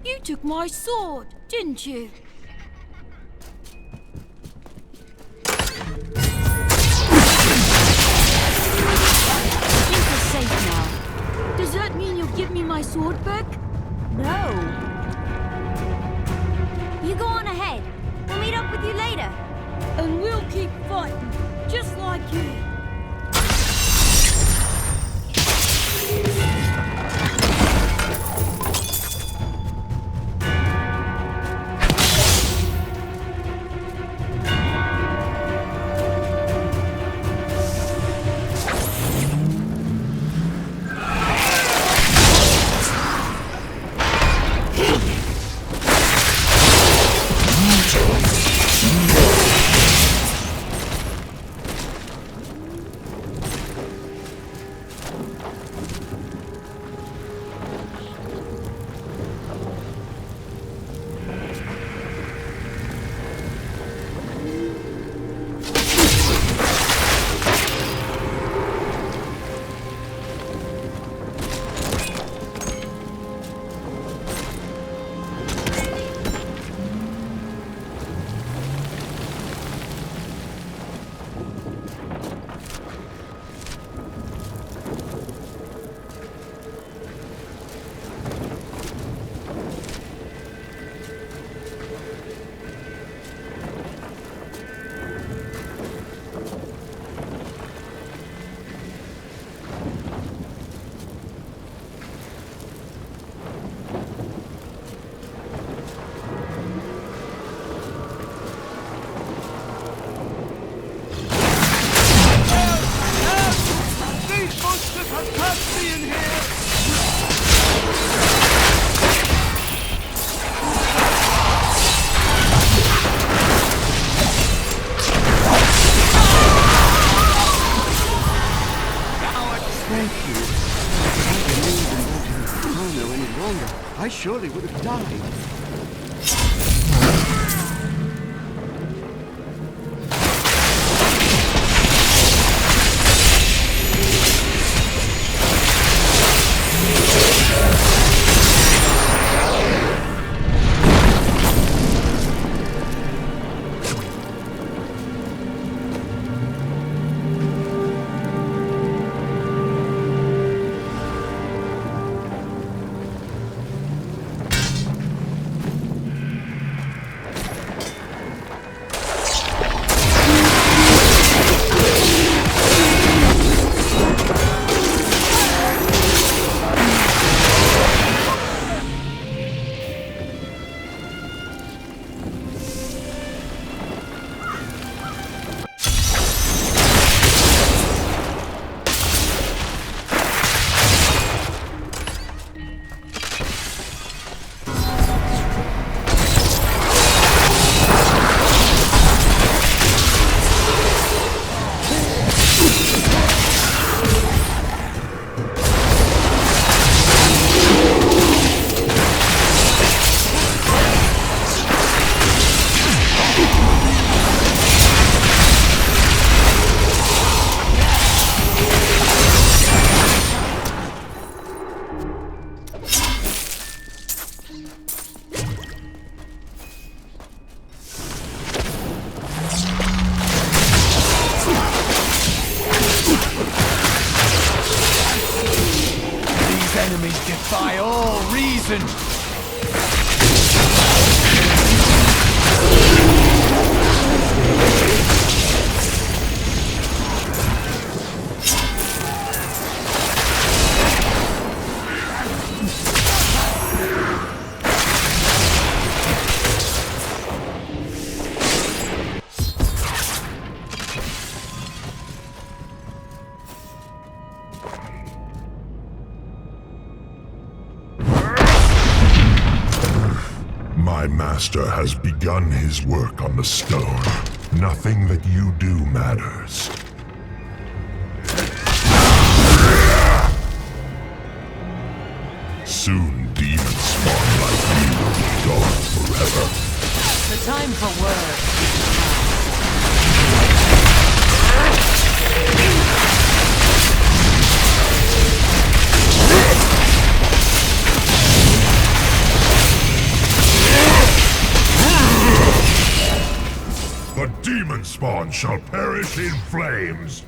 Speaker 10: You took my sword, didn't you? I think we're safe now. Does that mean you'll give me my sword back?
Speaker 18: No. You go on ahead. We'll meet up with you later.
Speaker 10: And we'll keep fighting, just like you.
Speaker 22: surely would have died.
Speaker 16: Enemies defy all reason!
Speaker 4: My master has begun his work on the stone. Nothing that you do matters. Soon demons spawn like you will be gone forever.
Speaker 2: The time for words.
Speaker 4: The demon spawn shall perish in flames.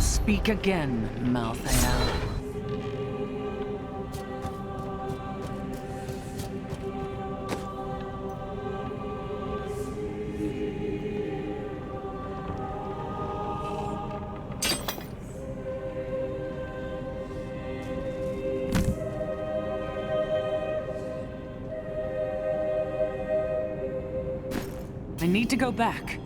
Speaker 2: Speak again, Malthael. I need to go back.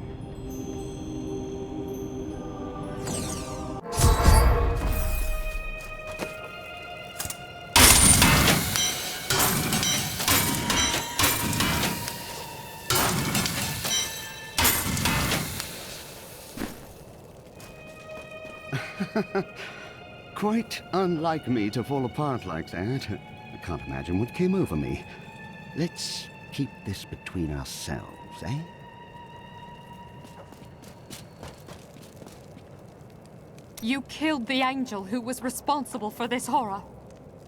Speaker 7: Quite unlike me to fall apart like that. I can't imagine what came over me. Let's keep this between ourselves, eh?
Speaker 6: You killed the angel who was responsible for this horror.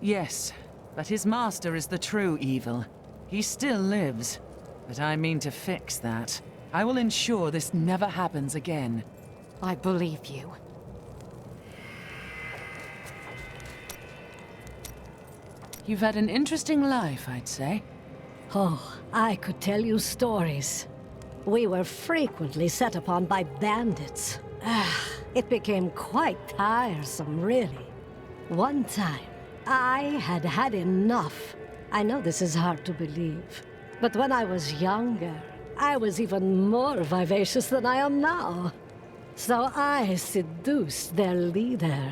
Speaker 2: Yes, but his master is the true evil. He still lives, but I mean to fix that. I will ensure this never happens again.
Speaker 6: I believe you.
Speaker 2: You've had an interesting life, I'd say.
Speaker 20: Oh, I could tell you stories. We were frequently set upon by bandits. It became quite tiresome, really. One time, I had had enough. I know this is hard to believe, but when I was younger, I was even more vivacious than I am now. So I seduced their leader,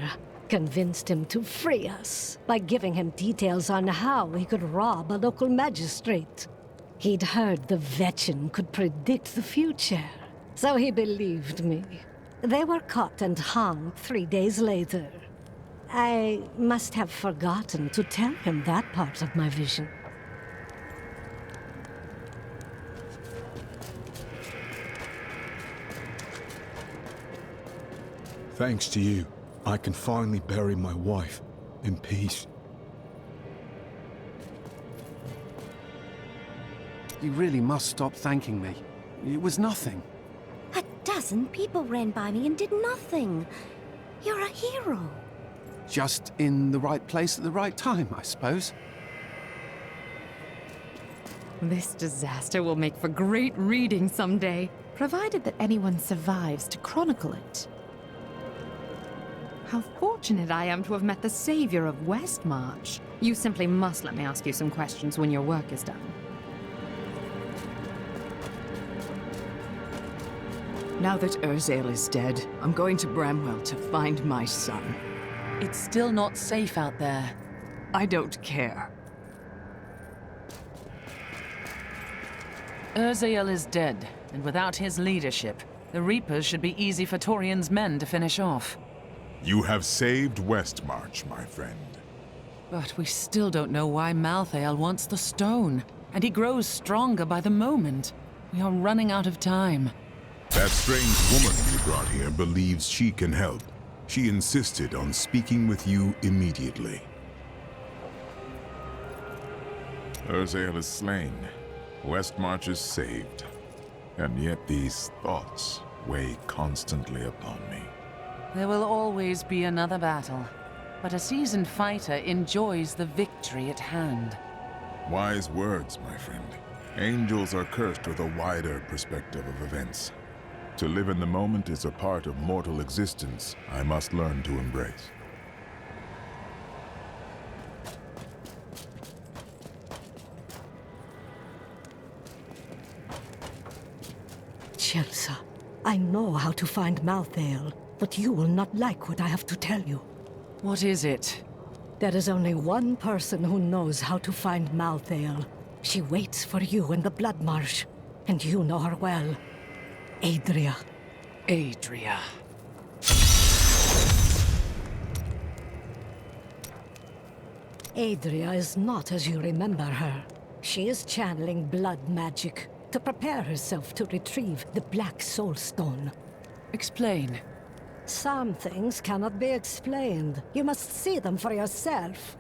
Speaker 20: convinced him to free us by giving him details on how he could rob a local magistrate. He'd heard the Vetchen could predict the future, so he believed me. They were caught and hung 3 days later. I must have forgotten to tell him that part of my vision.
Speaker 21: Thanks to you, I can finally bury my wife in peace.
Speaker 22: You really must stop thanking me. It was nothing.
Speaker 18: 12 people ran by me and did nothing. You're a hero.
Speaker 22: Just in the right place at the right time, I suppose.
Speaker 6: This disaster will make for great reading someday, provided that anyone survives to chronicle it. How fortunate I am to have met the savior of Westmarch. You simply must let me ask you some questions when your work is done.
Speaker 15: Now that Urzael is dead, I'm going to Bramwell to find my son.
Speaker 2: It's still not safe out there.
Speaker 15: I don't care.
Speaker 2: Urzael is dead, and without his leadership, the Reapers should be easy for Torian's men to finish off.
Speaker 8: You have saved Westmarch, my friend.
Speaker 2: But we still don't know why Malthael wants the stone, and he grows stronger by the moment. We are running out of time.
Speaker 8: That strange woman you brought here believes she can help. She insisted on speaking with you immediately. Urzael is slain. Westmarch is saved. And yet these thoughts weigh constantly upon me.
Speaker 2: There will always be another battle, but a seasoned fighter enjoys the victory at hand.
Speaker 8: Wise words, my friend. Angels are cursed with a wider perspective of events. To live in the moment is a part of mortal existence I must learn to embrace.
Speaker 20: Chelsea, I know how to find Malthael, but you will not like what I have to tell you.
Speaker 2: What is it?
Speaker 20: There is only one person who knows how to find Malthael. She waits for you in the Blood Marsh, and you know her well. Adria.
Speaker 2: Adria.
Speaker 20: Adria is not as you remember her. She is channeling blood magic to prepare herself to retrieve the Black Soul Stone.
Speaker 2: Explain.
Speaker 20: Some things cannot be explained. You must see them for yourself.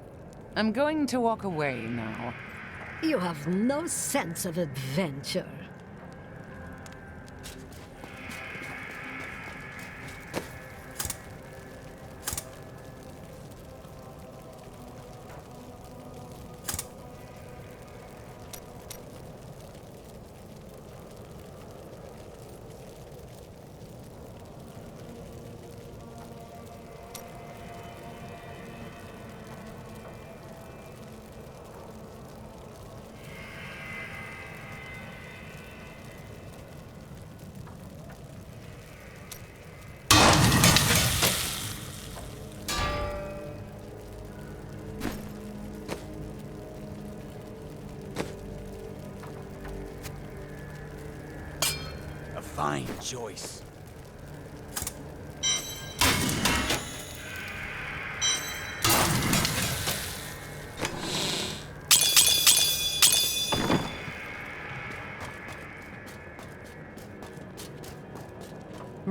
Speaker 2: I'm going to walk away now.
Speaker 20: You have no sense of adventure.
Speaker 5: Fine choice.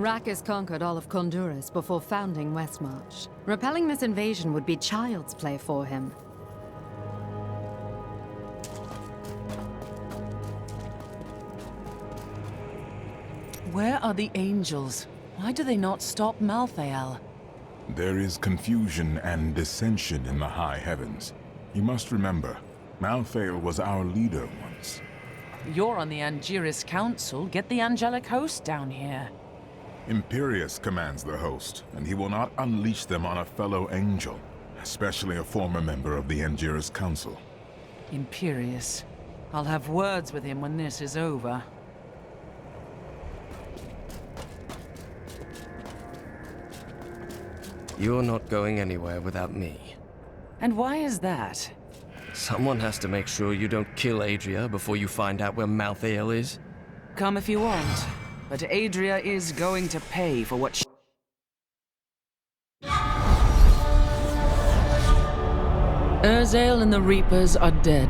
Speaker 6: Rakis conquered all of Honduras before founding Westmarch. Repelling this invasion would be child's play for him.
Speaker 2: Where are the angels? Why do they not stop Malthael?
Speaker 8: There is confusion and dissension in the high heavens. You must remember, Malthael was our leader once.
Speaker 2: You're on the Angiris Council. Get the angelic host down here.
Speaker 8: Imperius commands the host, and he will not unleash them on a fellow angel, especially a former member of the Angiris Council.
Speaker 2: Imperius. I'll have words with him when this is over.
Speaker 1: You're not going anywhere without me.
Speaker 2: And why is that?
Speaker 1: Someone has to make sure you don't kill Adria before you find out where Malthael is.
Speaker 2: Come if you want, but Adria is going to pay for what she... Urzael and the Reapers are dead.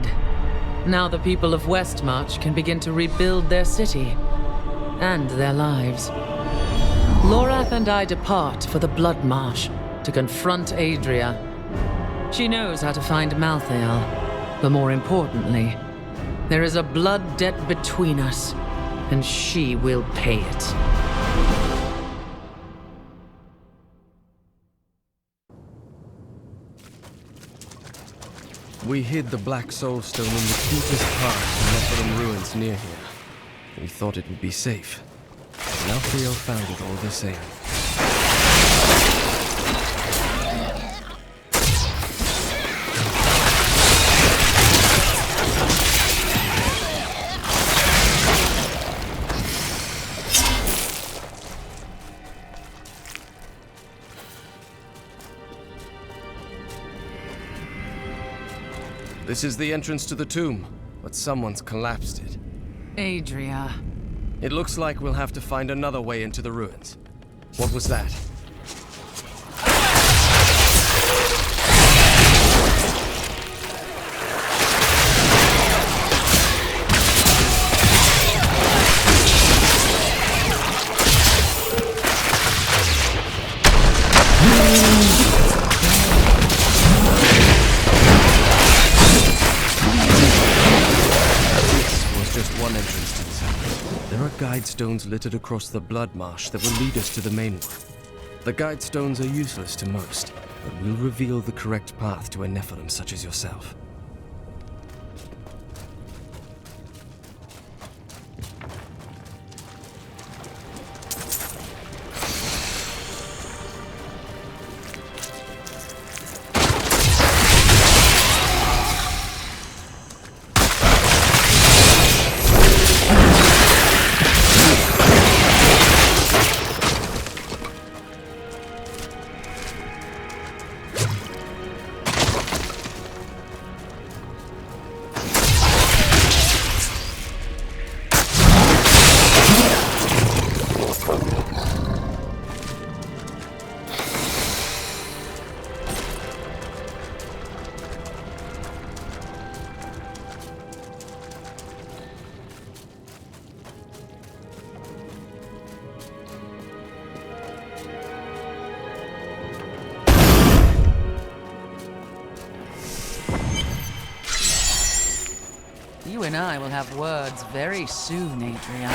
Speaker 2: Now the people of Westmarch can begin to rebuild their city and their lives. Lorath and I depart for the Blood Marsh to confront Adria. She knows how to find Malthael, but more importantly, there is a blood debt between us, and she will pay it.
Speaker 1: We hid the Black Soul Stone in the deepest part of the Nephilim ruins near here. We thought it would be safe. Malthael found it all the same. This is the entrance to the tomb, but someone's collapsed it.
Speaker 2: Adria.
Speaker 1: It looks like we'll have to find another way into the ruins. What was that? This was just one entrance to the cell. There are guide stones littered across the Blood Marsh that will lead us to the main one. The guide stones are useless to most, but will reveal the correct path to a Nephilim such as yourself.
Speaker 2: You and I will have words very soon, Adria.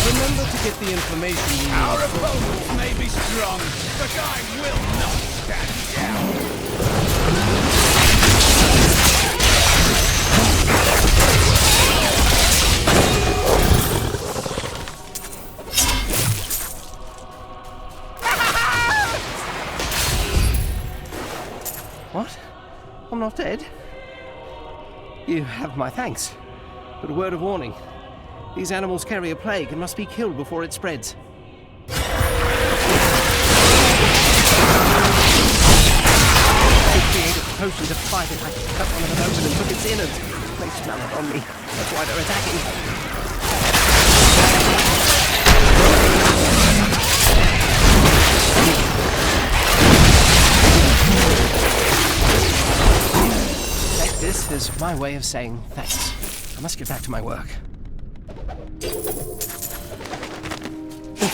Speaker 1: Remember to get the information you need.
Speaker 16: Our opponents may be strong, but I will not stand down.
Speaker 3: What? I'm not dead? You have my thanks. But a word of warning. These animals carry a plague and must be killed before it spreads. I created a potion to fight it. I cut one of them open and took its innards. They smell it on me. That's why they're attacking. This is my way of saying thanks. I must get back to my work.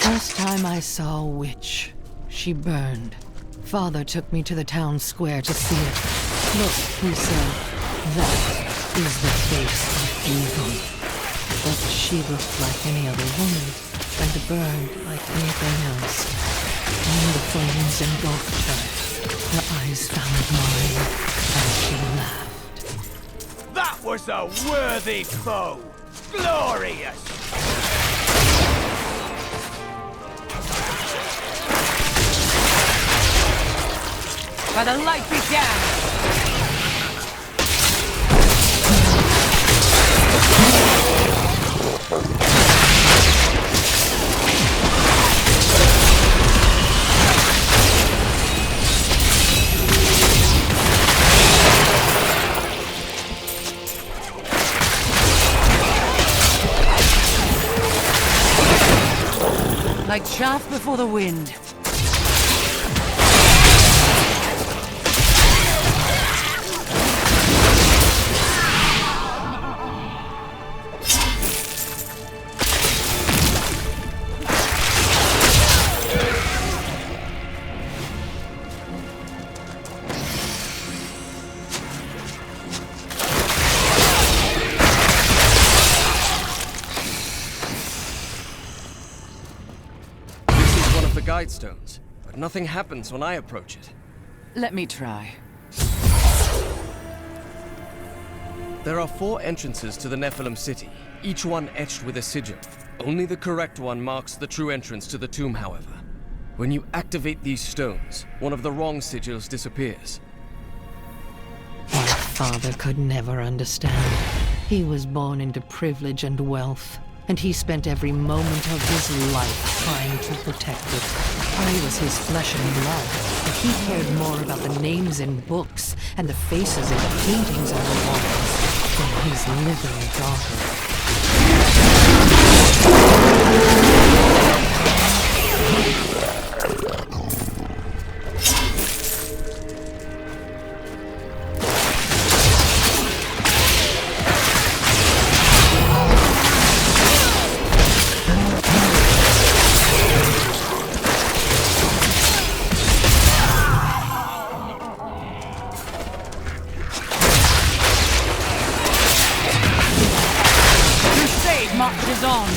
Speaker 2: First time I saw a witch, she burned. Father took me to the town square to see it. Look, he said, that is the face of evil. But she looked like any other woman, and burned like anything else. And the flames engulfed her. Her eyes found mine, and she laughed.
Speaker 17: That was a worthy foe! Glorious!
Speaker 2: By the light began! Like chaff before the wind.
Speaker 1: Stones, but nothing happens when I approach it.
Speaker 2: Let me try.
Speaker 1: There are 4 entrances to the Nephilim city, each one etched with a sigil. Only the correct one marks the true entrance to the tomb, however. When you activate these stones, one of the wrong sigils disappears.
Speaker 2: My father could never understand. He was born into privilege and wealth, and he spent every moment of his life trying to protect it. I was his flesh and blood, but he cared more about the names in books and the faces in the paintings on the walls than his living daughter. Marches on.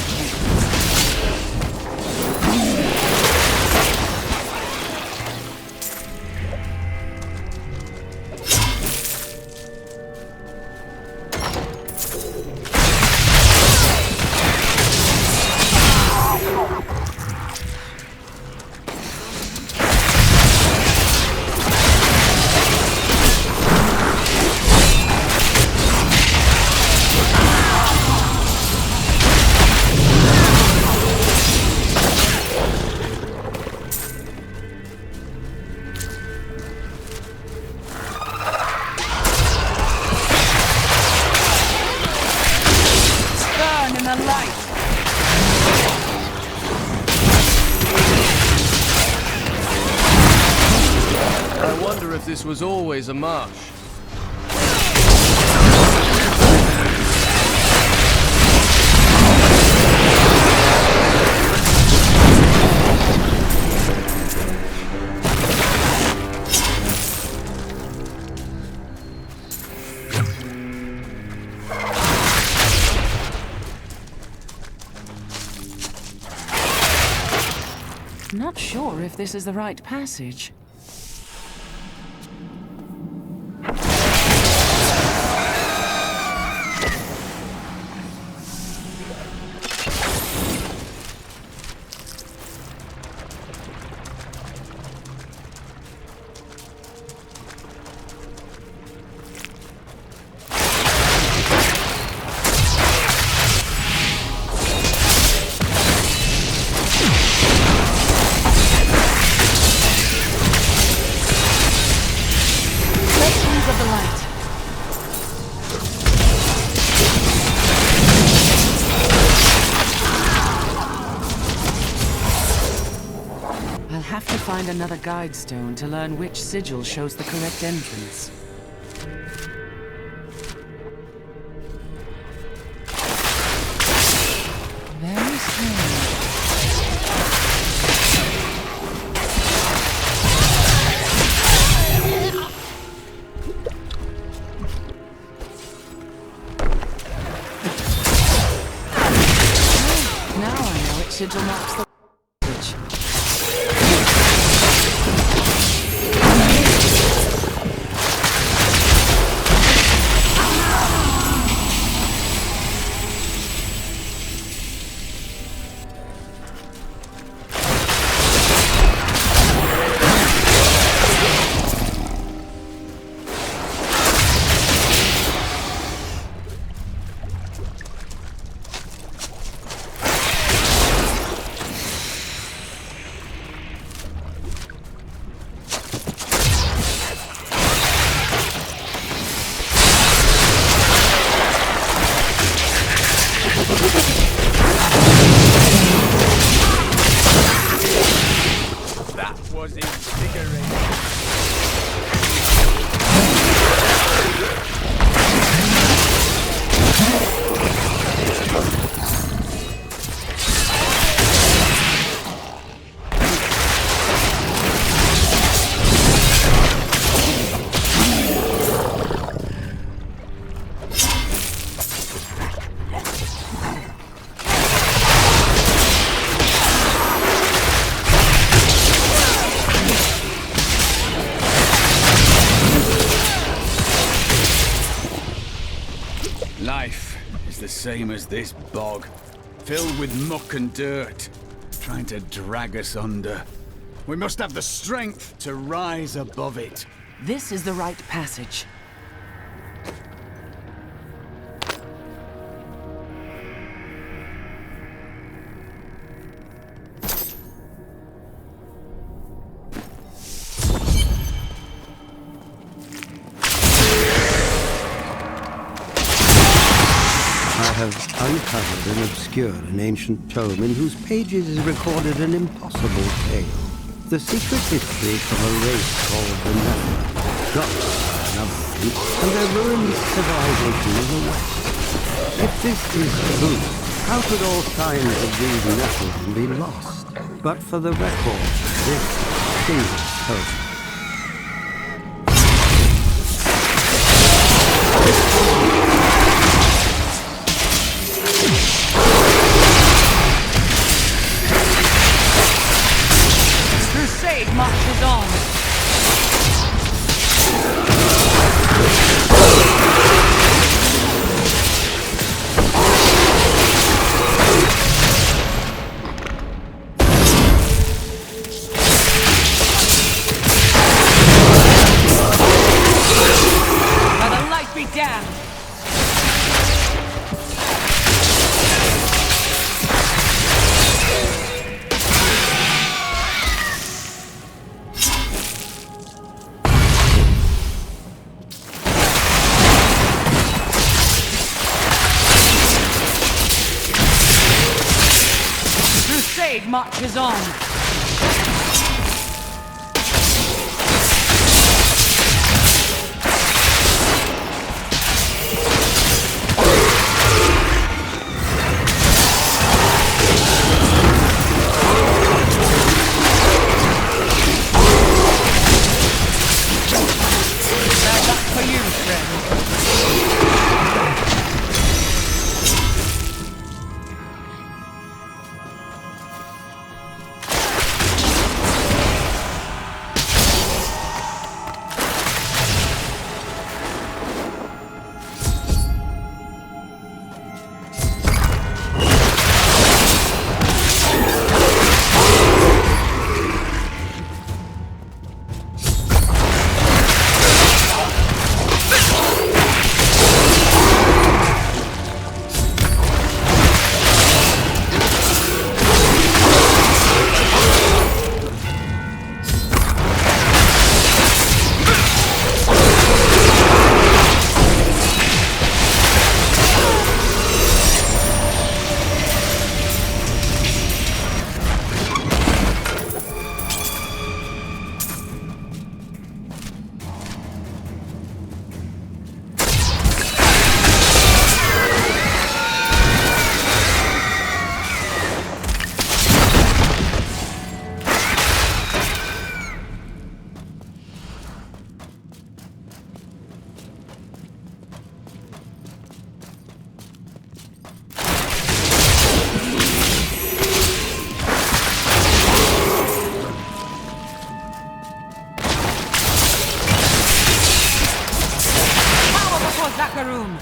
Speaker 1: I wonder if this was always a marsh.
Speaker 2: Not sure if this is the right passage. Find another guide stone to learn which sigil shows the correct entrance. Very strange. perhaps the passage.
Speaker 17: That was invigorating. Life is the same as this bog, filled with muck and dirt, trying to drag us under. We must have the strength to rise above it.
Speaker 2: This is the right passage.
Speaker 7: I have uncovered and obscured an ancient tome in whose pages is recorded an impossible tale. The secret history of a race called the Nether, gods are another thing, and their ruined civilization in the west. If this is true, how could all signs of these Nephilim be lost? But for the record, this single tome.
Speaker 2: Crusade marches on. Let the light be damned. Crusade marches on. That's up for you, friend. Zakarum!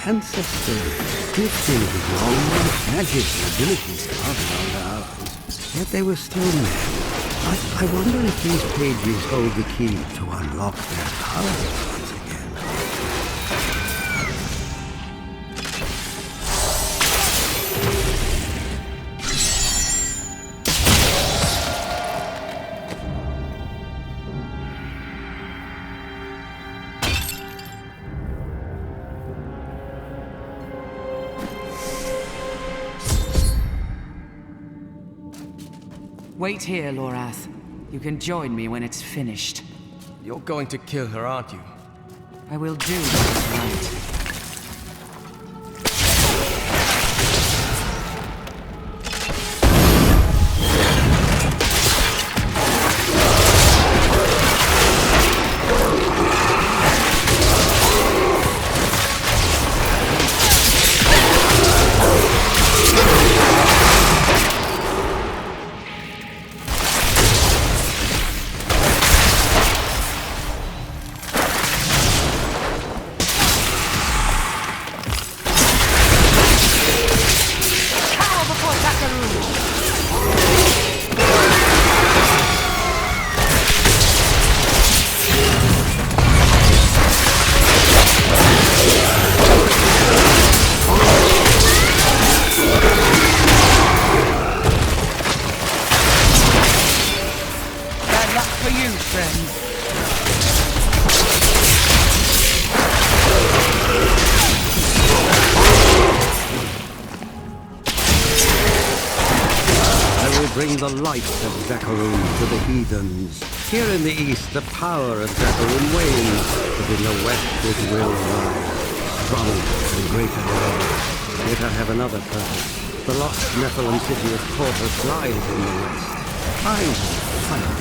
Speaker 7: Ancestors, gifted with long magic and abilities far beyond ours. Yet they were still men. I wonder if these pages hold the key to unlock their powers once again.
Speaker 2: Wait here, Lorath. You can join me when it's finished.
Speaker 1: You're going to kill her, aren't you?
Speaker 2: I will do what is right.
Speaker 7: Bring the light of Zakarum to the heathens. Here in the east, the power of Zakarum wanes, but in the west it will rise, stronger and greater than ever. Yet I have another purpose. The lost Nephilim city of Portus lies in the west. I will find it.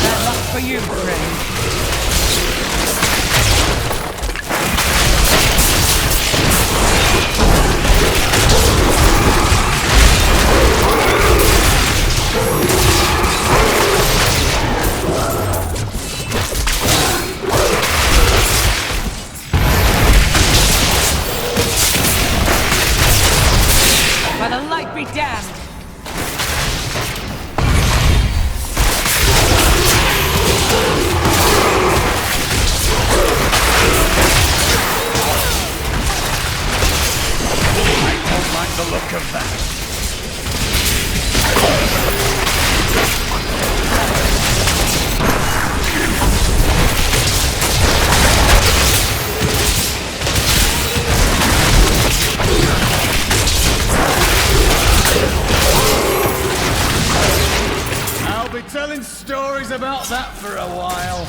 Speaker 2: Bad luck for you, friend. By the light be damned!
Speaker 17: I'll be telling stories about that for a while.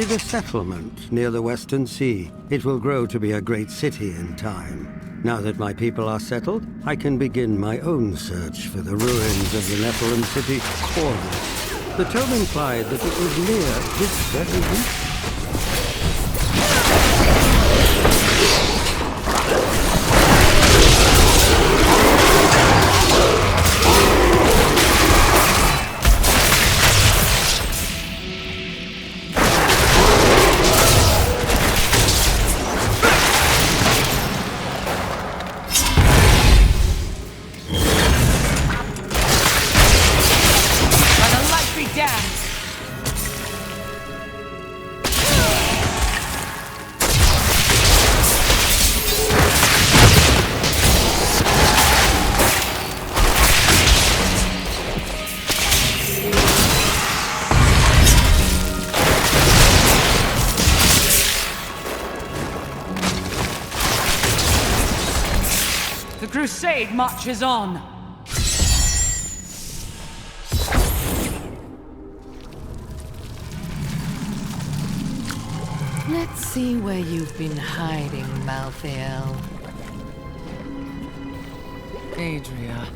Speaker 7: A settlement near the Western Sea. It will grow to be a great city in time. Now that my people are settled, I can begin my own search for the ruins of the Nephilim city, Hordes. The tome implied that it was near this very region.
Speaker 2: Crusade marches on!
Speaker 15: Let's see where you've been hiding, Malthael.
Speaker 2: Adria.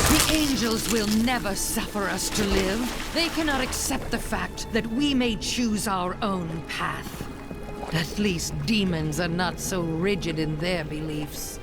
Speaker 15: The angels will never suffer us to live. They cannot accept the fact that we may choose our own path. At least demons are not so rigid in their beliefs.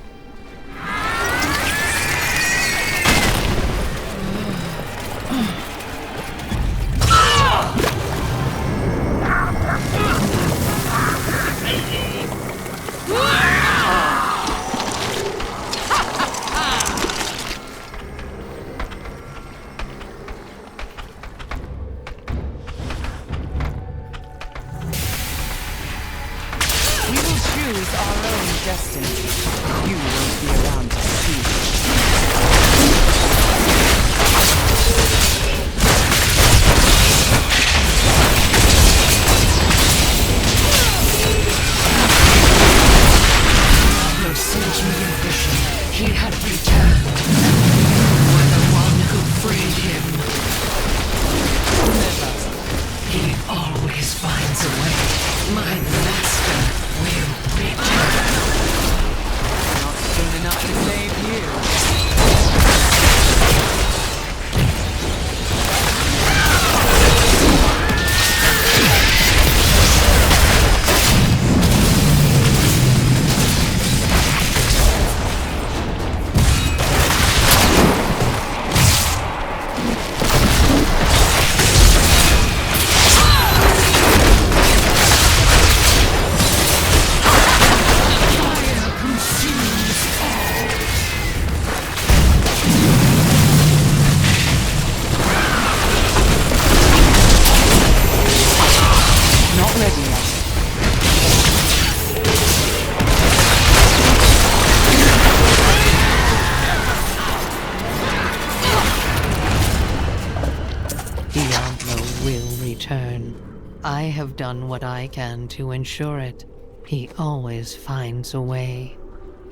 Speaker 15: I have done what I can to ensure it. He always finds a way.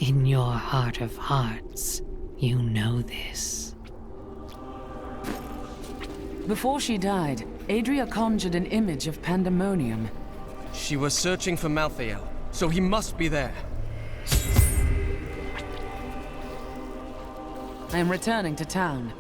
Speaker 15: In your heart of hearts, you know this.
Speaker 2: Before she died, Adria conjured an image of pandemonium.
Speaker 1: She was searching for Malthael, so he must be there.
Speaker 2: I am returning to town.